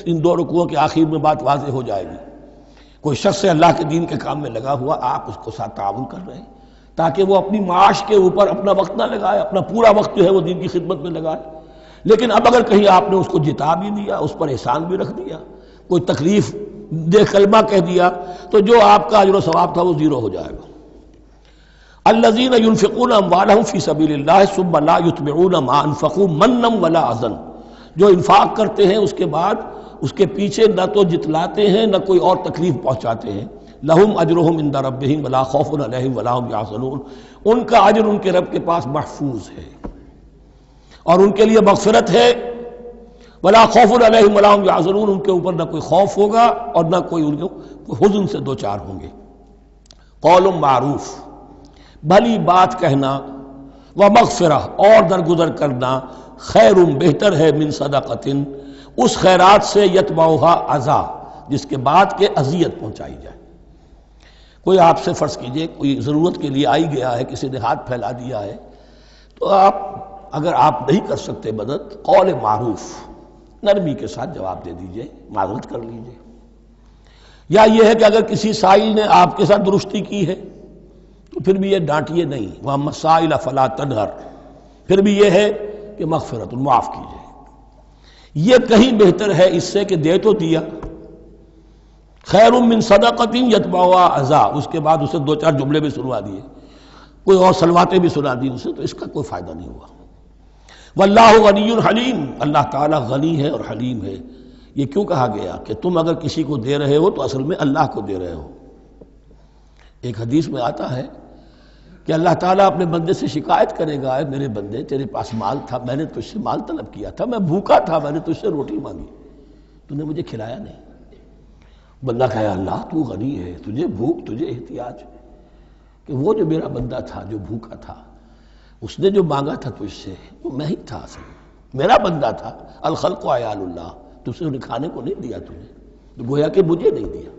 ان 2 رکوعوں کے آخر میں بات واضح ہو جائے گی۔ کوئی شخص ہے اللہ کے دین کے کام میں لگا ہوا، آپ اس کو ساتھ تعاون کر رہے ہیں تاکہ وہ اپنی معاش کے اوپر اپنا وقت نہ لگائے، اپنا پورا وقت جو ہے وہ دین کی خدمت میں لگائے، لیکن اب اگر کہیں آپ نے اس کو جتا بھی دیا، اس پر احسان بھی رکھ دیا، کوئی تکلیف دے کلمہ کہہ دیا، تو جو آپ کا اجر و ثواب تھا وہ 0 ہو جائے گا۔ الذین ینفقون اموالہم فی سبیل اللہ ثم لا یتبعون ما انفقوا منا ولا اذى، جو انفاق کرتے ہیں اس کے بعد اس کے پیچھے نہ تو جتلاتے ہیں نہ کوئی اور تکلیف پہنچاتے ہیں۔ لہم اجرہم عند ربہم ولا خوف علیہم ولا هم یحزنون، ان کا اجر ان کے رب کے پاس محفوظ ہے اور ان کے لیے مغفرت ہے۔ ولا خوف علیہم ولا هم یحزنون، ان کے اوپر نہ کوئی خوف ہوگا اور نہ کوئی ان کو حزن سے دوچار ہوں گے۔ قول معروف، بھلی بات کہنا، ومغفرہ اور درگزر کرنا، خیر بہتر ہے من صدقۃ، اس خیرات سے یتبعها اذی، جس کے بعد کہ اذیت پہنچائی جائے۔ کوئی آپ سے فرض کیجئے کوئی ضرورت کے لیے آئی گیا ہے، کسی نے ہاتھ پھیلا دیا ہے، تو آپ اگر آپ نہیں کر سکتے مدد، قول معروف، نرمی کے ساتھ جواب دے دیجئے، معذرت کر لیجئے، یا یہ ہے کہ اگر کسی سائل نے آپ کے ساتھ درستی کی ہے تو پھر بھی یہ ڈانٹیے نہیں، وَأَمَّا السَّائِلَ فَلَا تَنْهَرْ، پھر بھی یہ ہے کہ مغفرت معاف کیجیے۔ یہ کہیں بہتر ہے اس سے کہ دے تو دیا، خیر من صدقۃ یتبعها اذی، اس کے بعد اسے دو چار جملے بھی سنوا دیے، کوئی اور سلواتیں بھی سنا دی اسے، تو اس کا کوئی فائدہ نہیں ہوا۔ واللہ غنی حلیم، اللہ تعالیٰ غنی ہے اور حلیم ہے۔ یہ کیوں کہا گیا کہ تم اگر کسی کو دے رہے ہو تو اصل میں اللہ کو دے رہے ہو۔ ایک حدیث میں آتا ہے کہ اللہ تعالیٰ اپنے بندے سے شکایت کرے گا، اے میرے بندے تیرے پاس مال تھا، میں نے تجھ سے مال طلب کیا تھا، میں بھوکا تھا، میں نے تجھ سے روٹی مانگی، تو نے مجھے کھلایا نہیں۔ بندہ کہے اللہ تو غنی ہے، تجھے بھوک تجھے احتیاج، کہ وہ جو میرا بندہ تھا جو بھوکا تھا اس نے جو مانگا تھا تجھ سے وہ میں ہی تھا، اصل میرا بندہ تھا۔ الخلق عیال اللہ، تجھ سے انہیں کھانے کو نہیں دیا تجھے، تو گویا کہ مجھے نہیں دیا۔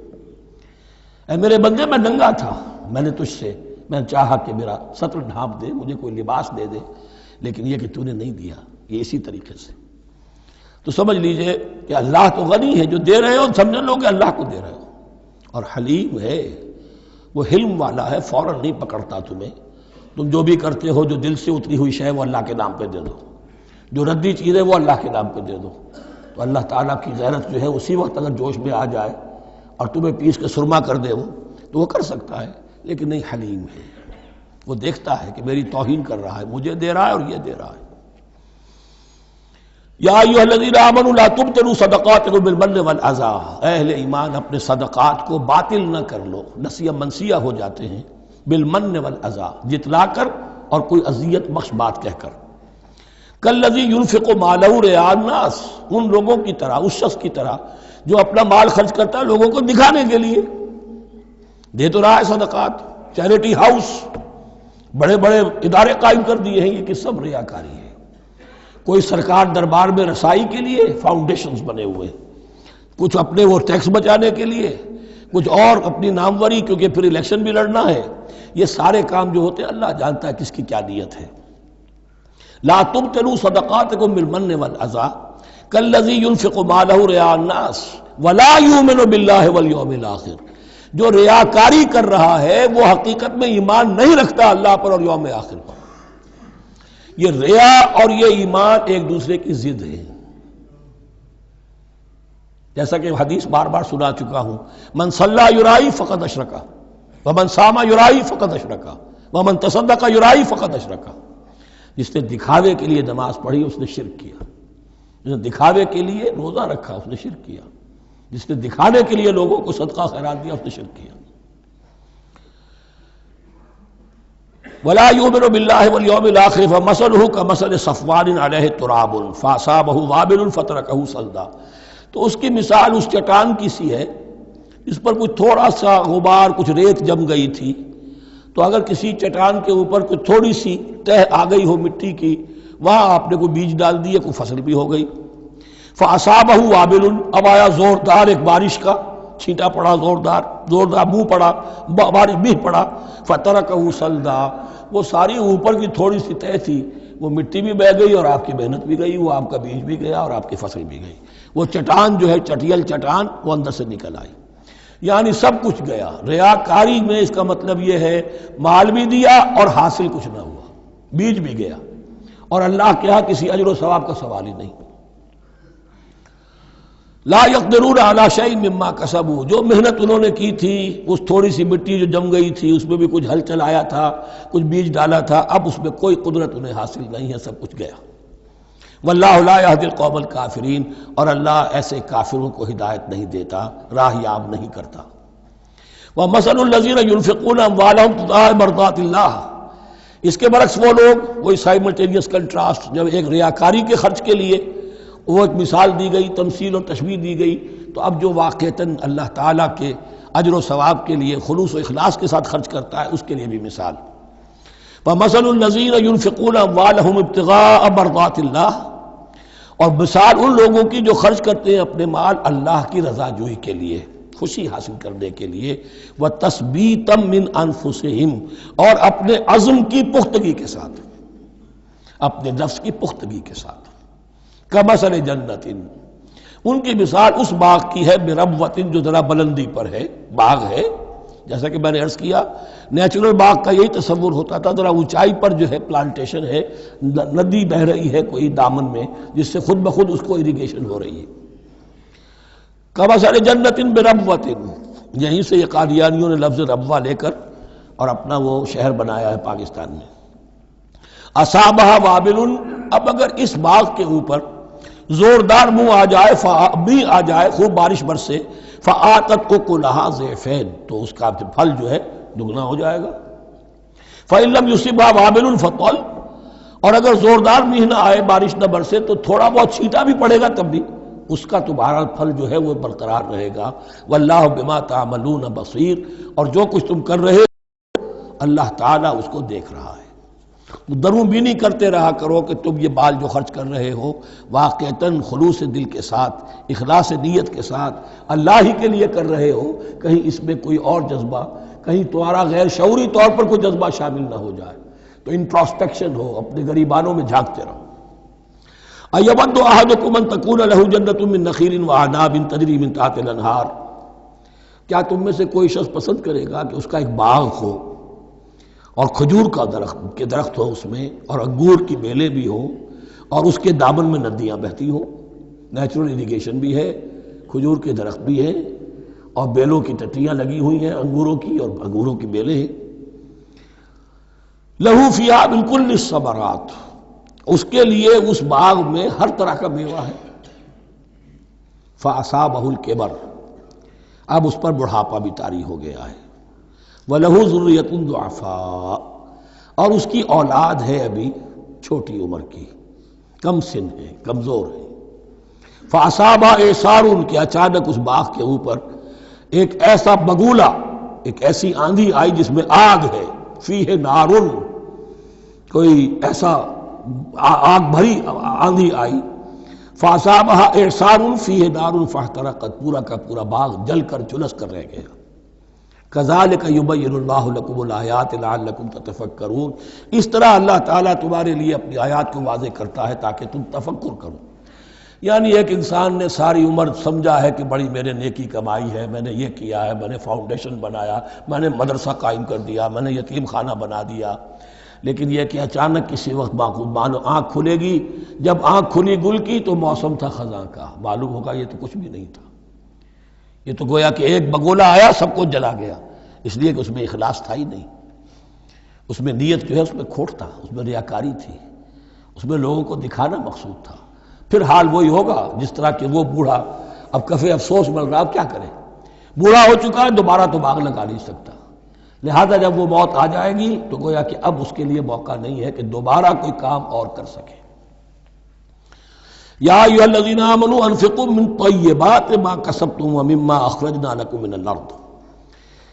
اے میرے بندے میں ننگا تھا، میں نے تجھ سے میں چاہا کہ میرا سطر ڈھانپ دے، مجھے کوئی لباس دے دے، لیکن یہ کہ تو نے نہیں دیا۔ یہ اسی طریقے سے تو سمجھ لیجئے کہ اللہ تو غنی ہے، جو دے رہے ہو سمجھ لو کہ اللہ کو دے رہے ہو، اور حلیم ہے، وہ حلم والا ہے، فوراً نہیں پکڑتا تمہیں۔ تم جو بھی کرتے ہو جو دل سے اتری ہوئی شے وہ اللہ کے نام پہ دے دو، جو ردی چیز ہے وہ اللہ کے نام پہ دے دو، تو اللہ تعالیٰ کی غیرت جو ہے اسی وقت اگر جوش میں آ جائے اور تمہیں پیس کے سرما کر دے وہ، تو وہ کر سکتا ہے، لیکن نہیں، حلیم ہے، وہ دیکھتا ہے کہ میری توہین کر رہا ہے، مجھے دے رہا ہے اور یہ دے رہا ہے۔ یا ایھا الذین آمنوا لا تبطلوا صدقاتکم بالمن والاذی، اے اہل ایمان اپنے صدقات کو باطل نہ کر لو، نسیہ منسیہ ہو جاتے ہیں، بالمن والاذی، جتلا کر اور کوئی اذیت بخش بات کہہ کر۔ کالذی ينفق مالہ رئاء الناس، ان لوگوں کی طرح، اس شخص کی طرح جو اپنا مال خرچ کرتا ہے لوگوں کو دکھانے کے لیے، دے تو رہا ہے صدقات، چیریٹی ہاؤس، بڑے بڑے ادارے قائم کر دیے ہیں، یہ کہ سب ریاکاری ہے۔ کوئی سرکار دربار میں رسائی کے لیے فاؤنڈیشنز بنے ہوئے، کچھ اپنے وہ ٹیکس بچانے کے لیے، کچھ اور اپنی ناموری، کیونکہ پھر الیکشن بھی لڑنا ہے۔ یہ سارے کام جو ہوتے ہیں اللہ جانتا ہے کس کی کیا نیت ہے۔ لا تبطلوا صدقاتکم بالمن والاذی کالذی ينفق مالہ رئاء الناس ولا یؤمن باللہ والیوم الآخر، جو ریاکاری کر رہا ہے وہ حقیقت میں ایمان نہیں رکھتا اللہ پر اور یوم آخر پر۔ یہ ریا اور یہ ایمان ایک دوسرے کی ضد ہے، جیسا کہ حدیث بار بار سنا چکا ہوں، من صلی یرائی فقد اشرکا ومن صام یرائی فقد اشرکا ومن تصدق یرائی فقد اشرکا۔ جس نے دکھاوے کے لیے نماز پڑھی اس نے شرک کیا، جس نے دکھاوے کے لیے روزہ رکھا اس نے شرک کیا، جس نے دکھانے کے لیے لوگوں کو صدقہ خیرات دیا اس نے شرک کیا۔ ولا یؤمن باللہ والیوم الآخر فمثلہ کمثل صفوان علیہ تراب فاصابہ وابل فترکہ صلدا، تو اس کی مثال اس چٹان کی سی ہے اس پر کچھ تھوڑا سا غبار، کچھ ریت جم گئی تھی، تو اگر کسی چٹان کے اوپر کچھ تھوڑی سی تہ آ گئی ہو مٹی کی، وہاں آپ نے کوئی بیج ڈال دیے، کوئی فصل بھی ہو گئی۔ فاصابہ وابل، اب آیا زوردار ایک بارش کا چھینٹا پڑا، زوردار بو پڑا، بارش بھی پڑا، فترکہ صلدا، وہ ساری اوپر کی تھوڑی سی تہ تھی، وہ مٹی بھی بہہ گئی اور آپ کی محنت بھی گئی، وہ آپ کا بیج بھی گیا اور آپ کی فصل بھی گئی۔ وہ چٹان جو ہے چٹیل چٹان وہ اندر سے نکل آئی، یعنی سب کچھ گیا۔ ریاکاری میں اس کا مطلب یہ ہے مال بھی دیا اور حاصل کچھ نہ ہوا، بیج بھی گیا، اور اللہ کے ہاں کسی اجر و ثواب کا سوال ہی نہیں۔ لا یقدرون علی شیء مما کسبوا، جو محنت انہوں نے کی تھی، اس تھوڑی سی مٹی جو جم گئی تھی اس میں بھی کچھ ہل چلایا تھا، کچھ بیج ڈالا تھا، اب اس میں کوئی قدرت انہیں حاصل نہیں ہے، سب کچھ گیا۔ واللہ لا یہدی القوم الکافرین، اور اللہ ایسے کافروں کو ہدایت نہیں دیتا، راہ یاب نہیں کرتا۔ ومثل الذین ينفقون اموالهم ابتغاء مرضات اللہ، اس کے برعکس وہ لوگ، وہی سائملٹینیس کنٹراسٹ، جب ایک ریاکاری کے خرچ کے لیے وہ ایک مثال دی گئی، تمثیل اور تشبیہ دی گئی، تو اب جو واقعتاً اللہ تعالیٰ کے اجر و ثواب کے لیے خلوص و اخلاص کے ساتھ خرچ کرتا ہے اس کے لیے بھی مثال۔ وَمَثَلُ الَّذِينَ يُنْفِقُونَ أَمْوَالَهُمْ ابْتِغَاءَ مَرْضَاتِ اللَّهِ، اور مثال ان لوگوں کی جو خرچ کرتے ہیں اپنے مال اللہ کی رضا جوئی کے لیے، خوشی حاصل کرنے کے لیے، وَتَثْبِيتًا مِّنْ أَنفُسِهِمْ، اور اپنے عزم کی پختگی کے ساتھ، اپنے نفس کی پختگی کے ساتھ۔ کمثل جنت، ان کی مثال اس باغ کی ہے بربوۃ جو ذرا بلندی پر ہے، باغ ہے، جیسا کہ میں نے عرض کیا نیچرل باغ کا یہی تصور ہوتا تھا، ذرا اونچائی پر جو ہے پلانٹیشن ہے، ندی بہہ رہی ہے کوئی دامن میں جس سے خود بخود اس کو اریگیشن ہو رہی ہے۔ کمثل جنت بربوۃ، یہیں سے یہ قادیانیوں نے لفظ ربوہ لے کر اور اپنا وہ شہر بنایا ہے پاکستان میں۔ اصابہ وابل، اب اگر اس باغ کے اوپر زوردار منہ آ جائے، بھی آ جائے، خوب بارش برسے، فآتت اکلھا ضعفین، تو اس کا پھل جو ہے دگنا ہو جائے گا۔ فإن لم يصبها وابل فطل، اور اگر زوردار میںہ نہ آئے، بارش نہ برسے، تو تھوڑا بہت چھینٹا بھی پڑے گا تب بھی اس کا تو بہرحال پھل جو ہے وہ برقرار رہے گا۔ واللہ بما تعملون بصیر، اور جو کچھ تم کر رہے ہو اللہ تعالیٰ اس کو دیکھ رہا ہے۔ دروں بینی کرتے رہا کرو کہ تم یہ بال جو خرچ کر رہے ہو واقعتاً خلوص دل کے ساتھ، اخلاص نیت کے ساتھ اللہ ہی کے لیے کر رہے ہو، کہیں اس میں کوئی اور جذبہ، کہیں تمہارا غیر شعوری طور پر کوئی جذبہ شامل نہ ہو جائے، تو انٹراسپیکشن ہو، اپنے غریبانوں میں جھانکتے رہو۔ ایود احدکم ان تکون لہ جنۃ من نخیل واعناب تجری من تحتہا الانہار، کیا تم میں سے کوئی شخص پسند کرے گا کہ اس کا ایک باغ ہو اور کھجور کا درخت ہو اس میں، اور انگور کی بیلیں بھی ہوں، اور اس کے دامن میں ندیاں بہتی ہوں، نیچرل اریگیشن بھی ہے، کھجور کے درخت بھی ہیں، اور بیلوں کی ٹٹیاں لگی ہوئی ہیں انگوروں کی، اور انگوروں کی بیلیں ہیں۔ لہو فیہا من کل الثمرات، اس کے لیے اس باغ میں ہر طرح کا میوہ ہے۔ فاصابہ الکبر، اب اس پر بڑھاپا بھی طاری ہو گیا ہے۔ وَلَهُ ذُرِّيَّةٌ ضُعَفَاء، اور اس کی اولاد ہے ابھی چھوٹی عمر کی، کم سن ہے، کمزور ہے۔ فَأَصَابَهَا إِعْصَارٌ، کہ اچانک اس باغ کے اوپر ایک ایسا بگولا، ایک ایسی آندھی آئی جس میں آگ ہے، فِيهِ نَارٌ، کوئی ایسا آگ بھری آندھی آئی۔ فَأَصَابَهَا إِعْصَارٌ فِيهِ نَارٌ فَاحْتَرَقَتْ، پورا کا پورا باغ جل کر جلس کر رہ گیا۔ کذالک یبین اللہ لکم الآیات لعلکم تتفکرون، اس طرح اللہ تعالیٰ تمہارے لیے اپنی آیات کو واضح کرتا ہے تاکہ تم تفکر کرو۔ یعنی ایک انسان نے ساری عمر سمجھا ہے کہ بڑی میرے نیکی کمائی ہے، میں نے یہ کیا ہے، میں نے فاؤنڈیشن بنایا، میں نے مدرسہ قائم کر دیا، میں نے یتیم خانہ بنا دیا، لیکن یہ کہ اچانک کسی وقت مانو آنکھ کھلے گی، جب آنکھ کھلی گل کی تو موسم تھا خزاں کا، معلوم ہوگا یہ تو کچھ بھی نہیں تھا، یہ تو گویا کہ ایک بگولا آیا سب کو جلا گیا، اس لیے کہ اس میں اخلاص تھا ہی نہیں، اس میں نیت جو ہے اس میں کھوٹ تھا، اس میں ریاکاری تھی، اس میں لوگوں کو دکھانا مقصود تھا۔ پھر حال وہی ہوگا جس طرح کہ وہ بوڑھا اب کفِ افسوس مل رہا، اب کیا کرے، بوڑھا ہو چکا ہے، دوبارہ تو باغ لگا نہیں سکتا، لہذا جب وہ موت آ جائے گی تو گویا کہ اب اس کے لیے موقع نہیں ہے کہ دوبارہ کوئی کام اور کر سکے۔ یا ایھا الذین آمنوا انفقوا من طیبات ما کسبتم ومما اخرجنا لکم من الارض،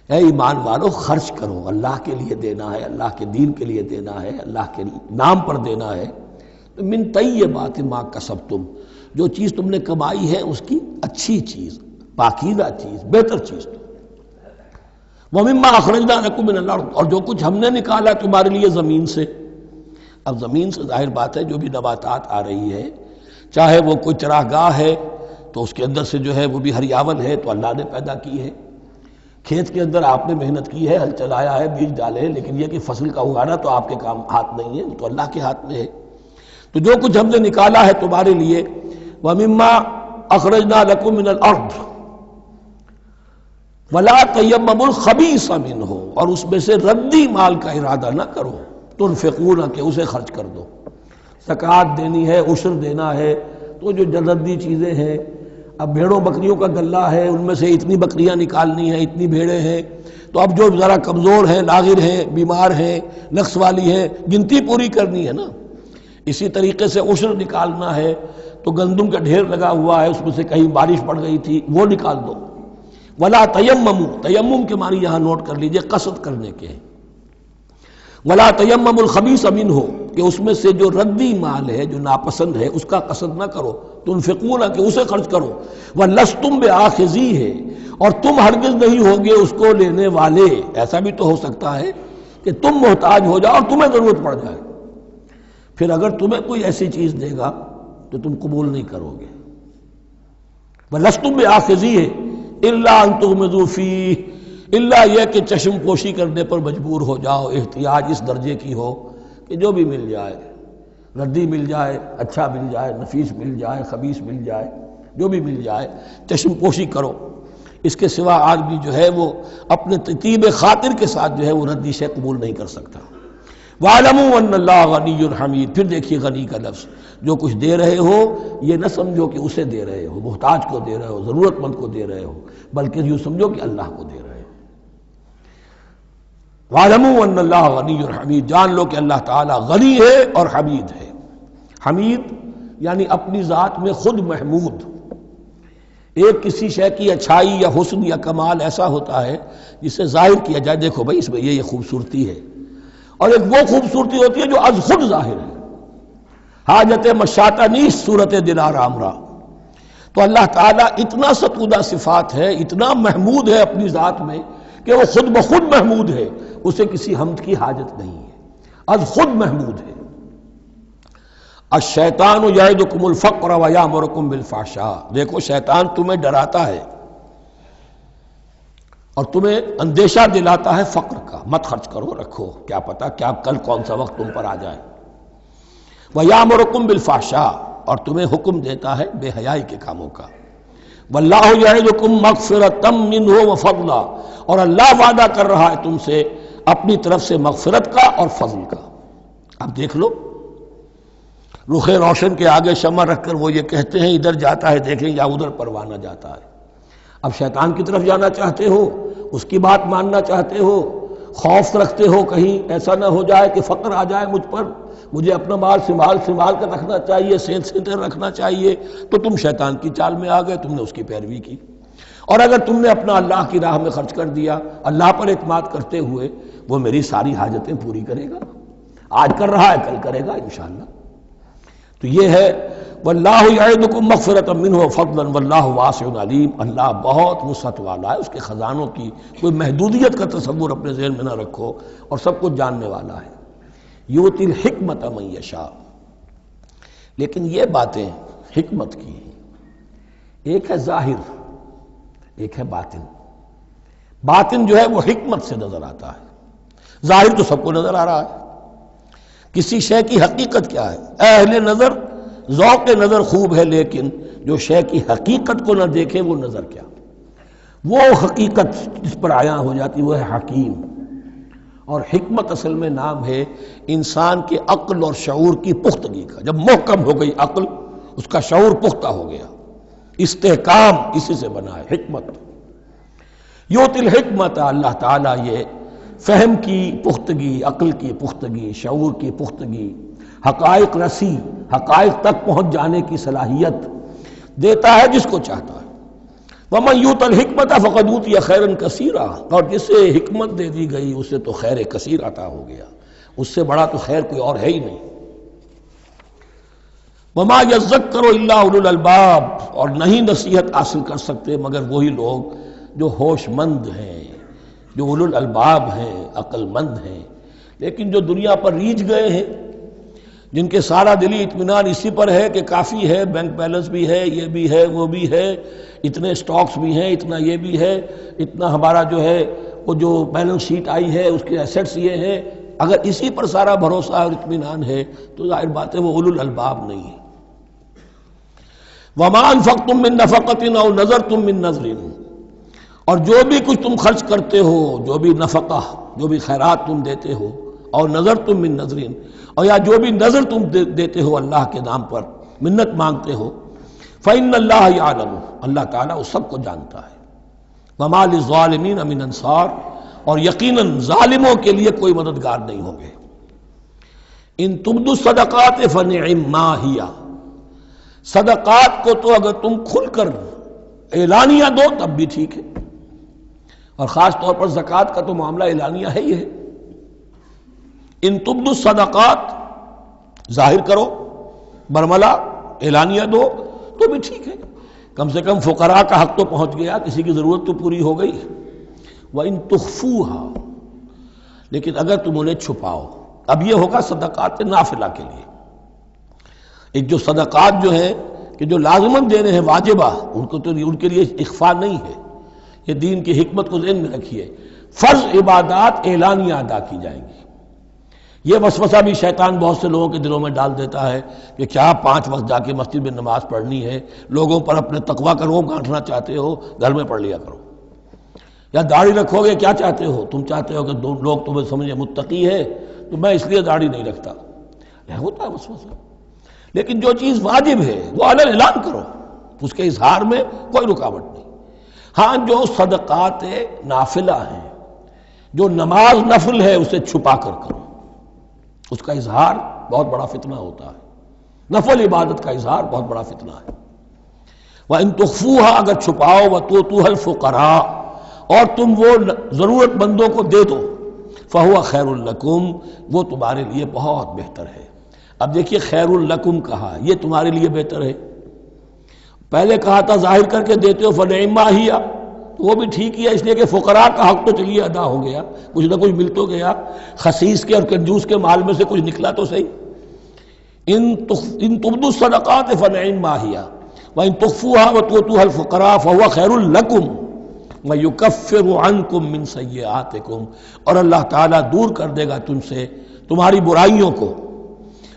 اے ایمان والو خرچ کرو، اللہ کے لیے دینا ہے، اللہ کے دین کے لیے دینا ہے، اللہ کے نام پر دینا ہے۔ من طیبات ما کسبتم، جو چیز تم نے کمائی ہے اس کی اچھی چیز، پاکیزہ چیز، بہتر چیز۔ ومما اخرجنا لکم من الارض، اور جو کچھ ہم نے نکالا تمہارے لیے زمین سے۔ اب زمین سے ظاہر بات ہے جو بھی نباتات آ رہی ہے، چاہے وہ کوئی چراہ گاہ ہے تو اس کے اندر سے جو ہے وہ بھی ہریاول ہے تو اللہ نے پیدا کی ہے، کھیت کے اندر آپ نے محنت کی ہے، ہل چلایا ہے، بیج ڈالے ہیں، لیکن یہ کہ فصل کا اگانا تو آپ کے کام ہاتھ نہیں ہے، تو اللہ کے ہاتھ میں ہے۔ تو جو کچھ ہم نے نکالا ہے تمہارے لیے، وَمِمَّا أَخْرَجْنَا لَكُم مِّنَ الْأَرْضِ وَلَا تَيَمَّمُوا الْخَبِيثَ مِنْهُ، اور اس میں سے ردی مال کا ارادہ نہ کرو، تنفقون، کہ اسے خرچ کر دو، زکوٰۃ دینی ہے، عشر دینا ہے، تو جو ردی چیزیں ہیں، اب بھیڑوں بکریوں کا غلہ ہے، ان میں سے اتنی بکریاں نکالنی ہیں، اتنی بھیڑیں ہیں، تو اب جو ذرا کمزور ہیں، لاغر ہیں، بیمار ہیں، نقص والی ہیں، گنتی پوری کرنی ہے نا۔ اسی طریقے سے عشر نکالنا ہے تو گندم کا ڈھیر لگا ہوا ہے، اس میں سے کہیں بارش پڑ گئی تھی، وہ نکال دو۔ ولا تیمموا، تیمم کے معنی یہاں نوٹ کر لیجئے قصد کرنے کے ہیں۔ ولا تیمموا الخبیث منہ، کہ اس میں سے جو ردی مال ہے، جو ناپسند ہے، اس کا قصد نہ کرو، تنفقون، کہ اسے خرچ کرو، وَلَسْتُمْ بِآخِذِیہِ، اور تم ہرگز نہیں ہوگے اس کو لینے والے۔ ایسا بھی تو ہو سکتا ہے کہ تم محتاج ہو جاؤ اور تمہیں ضرورت پڑ جائے، پھر اگر تمہیں کوئی ایسی چیز دے گا تو تم قبول نہیں کرو گے۔ وَلَسْتُمْ بِآخِذِيهِ إِلَّا أَن تُغْمِضُوا فِيهِ، الا یہ کہ چشم پوشی کرنے پر مجبور ہو جاؤ، احتیاج اس درجے کی ہو کہ جو بھی مل جائے، ردی مل جائے، اچھا مل جائے، نفیس مل جائے، خبیث مل جائے، جو بھی مل جائے چشم پوشی کرو۔ اس کے سوا آدمی جو ہے وہ اپنے طیب خاطر کے ساتھ جو ہے وہ ردی شے قبول نہیں کر سکتا۔ وَاعْلَمُوا أَنَّ اللَّهَ غَنِيٌّ حَمِيدٌ، پھر دیکھیے غنی کا لفظ، جو کچھ دے رہے ہو یہ نہ سمجھو کہ اسے دے رہے ہو، محتاج کو دے رہے ہو، ضرورت مند کو دے رہے ہو، بلکہ یوں سمجھو کہ اللہ کو دے رہے ہو۔ وَاعْلَمُوا أَنَّ اللَّهَ غَنِيٌّ حَمِيدٌ، جان لو کہ اللہ تعالیٰ غنی ہے اور حمید ہے۔ حمید یعنی اپنی ذات میں خود محمود۔ ایک کسی شے کی اچھائی یا حسن یا کمال ایسا ہوتا ہے جسے ظاہر کیا جائے، دیکھو بھائی اس میں یہ خوبصورتی ہے، اور ایک وہ خوبصورتی ہوتی ہے جو از خود ظاہر ہے۔ حاجت مشاطہ نیست صورت دل آرام را، تو اللہ تعالیٰ اتنا ستودہ صفات ہے، اتنا محمود ہے اپنی ذات میں کہ وہ خود بخود محمود ہے، اسے کسی حمد کی حاجت نہیں ہے، از خود محمود ہے۔ الشیطان یعدکم الفقر ویامرکم بالفحشاء، دیکھو شیطان تمہیں ڈراتا ہے اور تمہیں اندیشہ دلاتا ہے فقر کا، مت خرچ کرو، رکھو، کیا پتہ کیا کل کون سا وقت تم پر آ جائے۔ وَيَأْمُرُكُمْ بِالْفَحْشَاءِ، اور تمہیں حکم دیتا ہے بے حیائی کے کاموں کا۔ وَاللَّهُ يَعِدُكُمْ مَغْفِرَةً مِّنْهُ وَفَضْلًا، اور اللہ وعدہ کر رہا ہے تم سے اپنی طرف سے مغفرت کا اور فضل کا۔ اب دیکھ لو، رخ روشن کے آگے شمع رکھ کر وہ یہ کہتے ہیں ادھر جاتا ہے دیکھیں یا ادھر پروانہ جاتا ہے۔ اب شیطان کی طرف جانا چاہتے ہو، اس کی بات ماننا چاہتے ہو، خوف رکھتے ہو کہیں ایسا نہ ہو جائے کہ فقر آ جائے مجھ پر، مجھے اپنا مال سنبھال کر رکھنا چاہیے، سینت رکھنا چاہیے، تو تم شیطان کی چال میں آ گئے، تم نے اس کی پیروی کی۔ اور اگر تم نے اپنا اللہ کی راہ میں خرچ کر دیا، اللہ پر اعتماد کرتے ہوئے، وہ میری ساری حاجتیں پوری کرے گا، آج کر رہا ہے کل کرے گا انشاءاللہ۔ تو یہ ہے واللہ یعدکم مغفرۃ منہ وفضلا واللہ واسع علیم، اللہ بہت وسعت والا ہے، اس کے خزانوں کی کوئی محدودیت کا تصور اپنے ذہن میں نہ رکھو، اور سب کچھ جاننے والا ہے۔ یؤتی الحکمۃ من یشاء، لیکن یہ باتیں حکمت کی ہیں، ایک ہے ظاہر ایک ہے باطن۔ باطن جو ہے وہ حکمت سے نظر آتا ہے، ظاہر تو سب کو نظر آ رہا ہے۔ کسی شے کی حقیقت کیا ہے، اہل نظر ذوق نظر خوب ہے، لیکن جو شے کی حقیقت کو نہ دیکھے وہ نظر کیا، وہ حقیقت جس پر عیاں ہو جاتی وہ ہے حکیم۔ اور حکمت اصل میں نام ہے انسان کے عقل اور شعور کی پختگی کا، جب محکم ہو گئی عقل، اس کا شعور پختہ ہو گیا، استحکام اسی سے بنا ہے حکمت۔ یؤتی الحکمت، اللہ تعالیٰ یہ فہم کی پختگی، عقل کی پختگی، شعور کی پختگی، حقائق رسی، حقائق تک پہنچ جانے کی صلاحیت دیتا ہے جس کو چاہتا ہے۔ وَمَن یُؤْتَ الْحِکْمَةَ فَقَدْ أُوتِیَ خَیْرًا کَثِیرًا، اور جسے حکمت دے دی گئی اسے تو خیر کثیر عطا ہو گیا، اس سے بڑا تو خیر کوئی اور ہے ہی نہیں۔ وَمَا يَذَّکَّرُ إِلَّا أُولُو الْأَلْبَابِ، اور نہیں نصیحت حاصل کر سکتے مگر وہی لوگ جو ہوش مند ہیں، جو اولو الالباب ہیں، عقل مند ہیں۔ لیکن جو دنیا پر ریجھ گئے ہیں، جن کے سارا دلی اطمینان اسی پر ہے کہ کافی ہے، بینک بیلنس بھی ہے، یہ بھی ہے، وہ بھی ہے، اتنے سٹاکس بھی ہیں، اتنا یہ بھی ہے، اتنا ہمارا جو ہے وہ جو بیلنس شیٹ آئی ہے اس کے ایسٹس یہ ہیں، اگر اسی پر سارا بھروسہ اور اطمینان ہے تو ظاہر بات ہے وہ اولو الالباب نہیں ہے۔ وَمَا أَنفَقْتُم مِّن نَفَقَةٍ أَوْ نَذَرْتُم مِّن نَذْرٍ، اور جو بھی کچھ تم خرچ کرتے ہو، جو بھی نفقہ، جو بھی خیرات تم دیتے ہو، اور نظر تم من نظرین، اور یا جو بھی نظر تم دیتے ہو اللہ کے نام پر، منت مانگتے ہو، فإن اللہ یعلم، اللہ تعالیٰ اس سب کو جانتا ہے۔ وما للظالمین من انصار، اور یقیناً ظالموں کے لیے کوئی مددگار نہیں ہوں گے۔ ان تبدوا الصدقات فنعما ہی، صدقات کو تو اگر تم کھل کر اعلانیہ دو تب بھی ٹھیک ہے، اور خاص طور پر زکوٰۃ کا تو معاملہ اعلانیہ ہے ہی ہے۔ ان تبدوا الصدقات، ظاہر کرو، برملا اعلانیہ دو تو بھی ٹھیک ہے، کم سے کم فقراء کا حق تو پہنچ گیا، کسی کی ضرورت تو پوری ہو گئی۔ وَإِن تُخْفُوهَا، لیکن اگر تم انہیں چھپاؤ، اب یہ ہوگا صدقات نافلہ کے لیے۔ ایک جو صدقات جو ہیں کہ جو لازماً دینے ہیں واجبہ ان کو تو ان کے لیے اخفا نہیں ہے، یہ دین کی حکمت کو ذہن میں رکھیے، فرض عبادات اعلانیہ ادا کی جائیں گی۔ یہ وسوسہ بھی شیطان بہت سے لوگوں کے دلوں میں ڈال دیتا ہے کہ کیا 5 وقت جا کے مسجد میں نماز پڑھنی ہے، لوگوں پر اپنے تقویٰ کا روب گانٹھنا چاہتے ہو، گھر میں پڑھ لیا کرو۔ یا داڑھی رکھو گے، کیا چاہتے ہو؟ تم چاہتے ہو کہ لوگ تمہیں سمجھے متقی ہے تو میں اس لیے داڑھی نہیں رکھتا، ہوتا ہے وسوسہ۔ لیکن جو چیز واجب ہے وہ علن اعلان کرو، اس کے اظہار میں کوئی رکاوٹ نہیں۔ ہاں جو صدقات نافلہ ہیں، جو نماز نفل ہے، اسے چھپا کر کرو، اس کا اظہار بہت بڑا فتنہ ہوتا ہے، نفل عبادت کا اظہار بہت بڑا فتنہ ہے۔ وَإِن تُخْفُوهَا، اگر چھپاؤ، وَتُؤْتُوهَا الْفُقَرَاءَ، اور تم وہ ضرورت مندوں کو دے دو، فَهُوَ خَيْرٌ لَكُمْ، وہ تمہارے لیے بہت بہتر ہے۔ اب دیکھیے خیر لکم کہا، یہ تمہارے لیے بہتر ہے۔ پہلے کہا تھا ظاہر کر کے دیتے ہو فنعما ہی، وہ بھی ٹھیک ہی ہے، اس لیے کہ فقراء کا حق تو چلیے ادا ہو گیا، کچھ نہ کچھ مل تو گیا، خسیس کے اور کنجوس کے مال میں سے کچھ نکلا تو صحیح۔ ان تبدوا الصدقات فنعما ہی وان تخفوها وتؤتوها الفقراء فهو خیر لکم ویکفر عنکم من سیئاتکم، اور اللہ تعالیٰ دور کر دے گا تم سے تمہاری برائیوں کو۔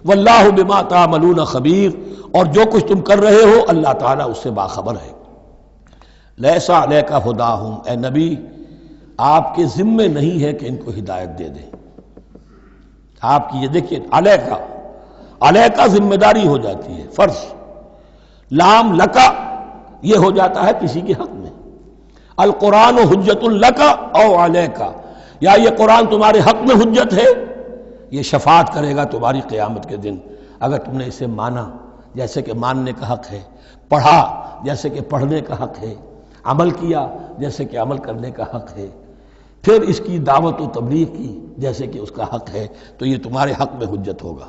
واللہ بما تعملون خبیر، اور جو کچھ تم کر رہے ہو اللہ تعالیٰ اس سے باخبر ہے۔ لیس علیک ہداہم، اے نبی آپ کے ذمے نہیں ہے کہ ان کو ہدایت دے دیں۔ آپ کی یہ دیکھیے علیکہ ذمہ داری ہو جاتی ہے، فرض۔ لام لکا یہ ہو جاتا ہے کسی کے حق میں۔ القرآن حجت لکا او علیکہ، یا یہ قرآن تمہارے حق میں حجت ہے، یہ شفاعت کرے گا تمہاری قیامت کے دن اگر تم نے اسے مانا، جیسے کہ ماننے کا حق ہے، پڑھا جیسے کہ پڑھنے کا حق ہے، عمل کیا جیسے کہ عمل کرنے کا حق ہے، پھر اس کی دعوت و تبلیغ کی جیسے کہ اس کا حق ہے، تو یہ تمہارے حق میں حجت ہوگا۔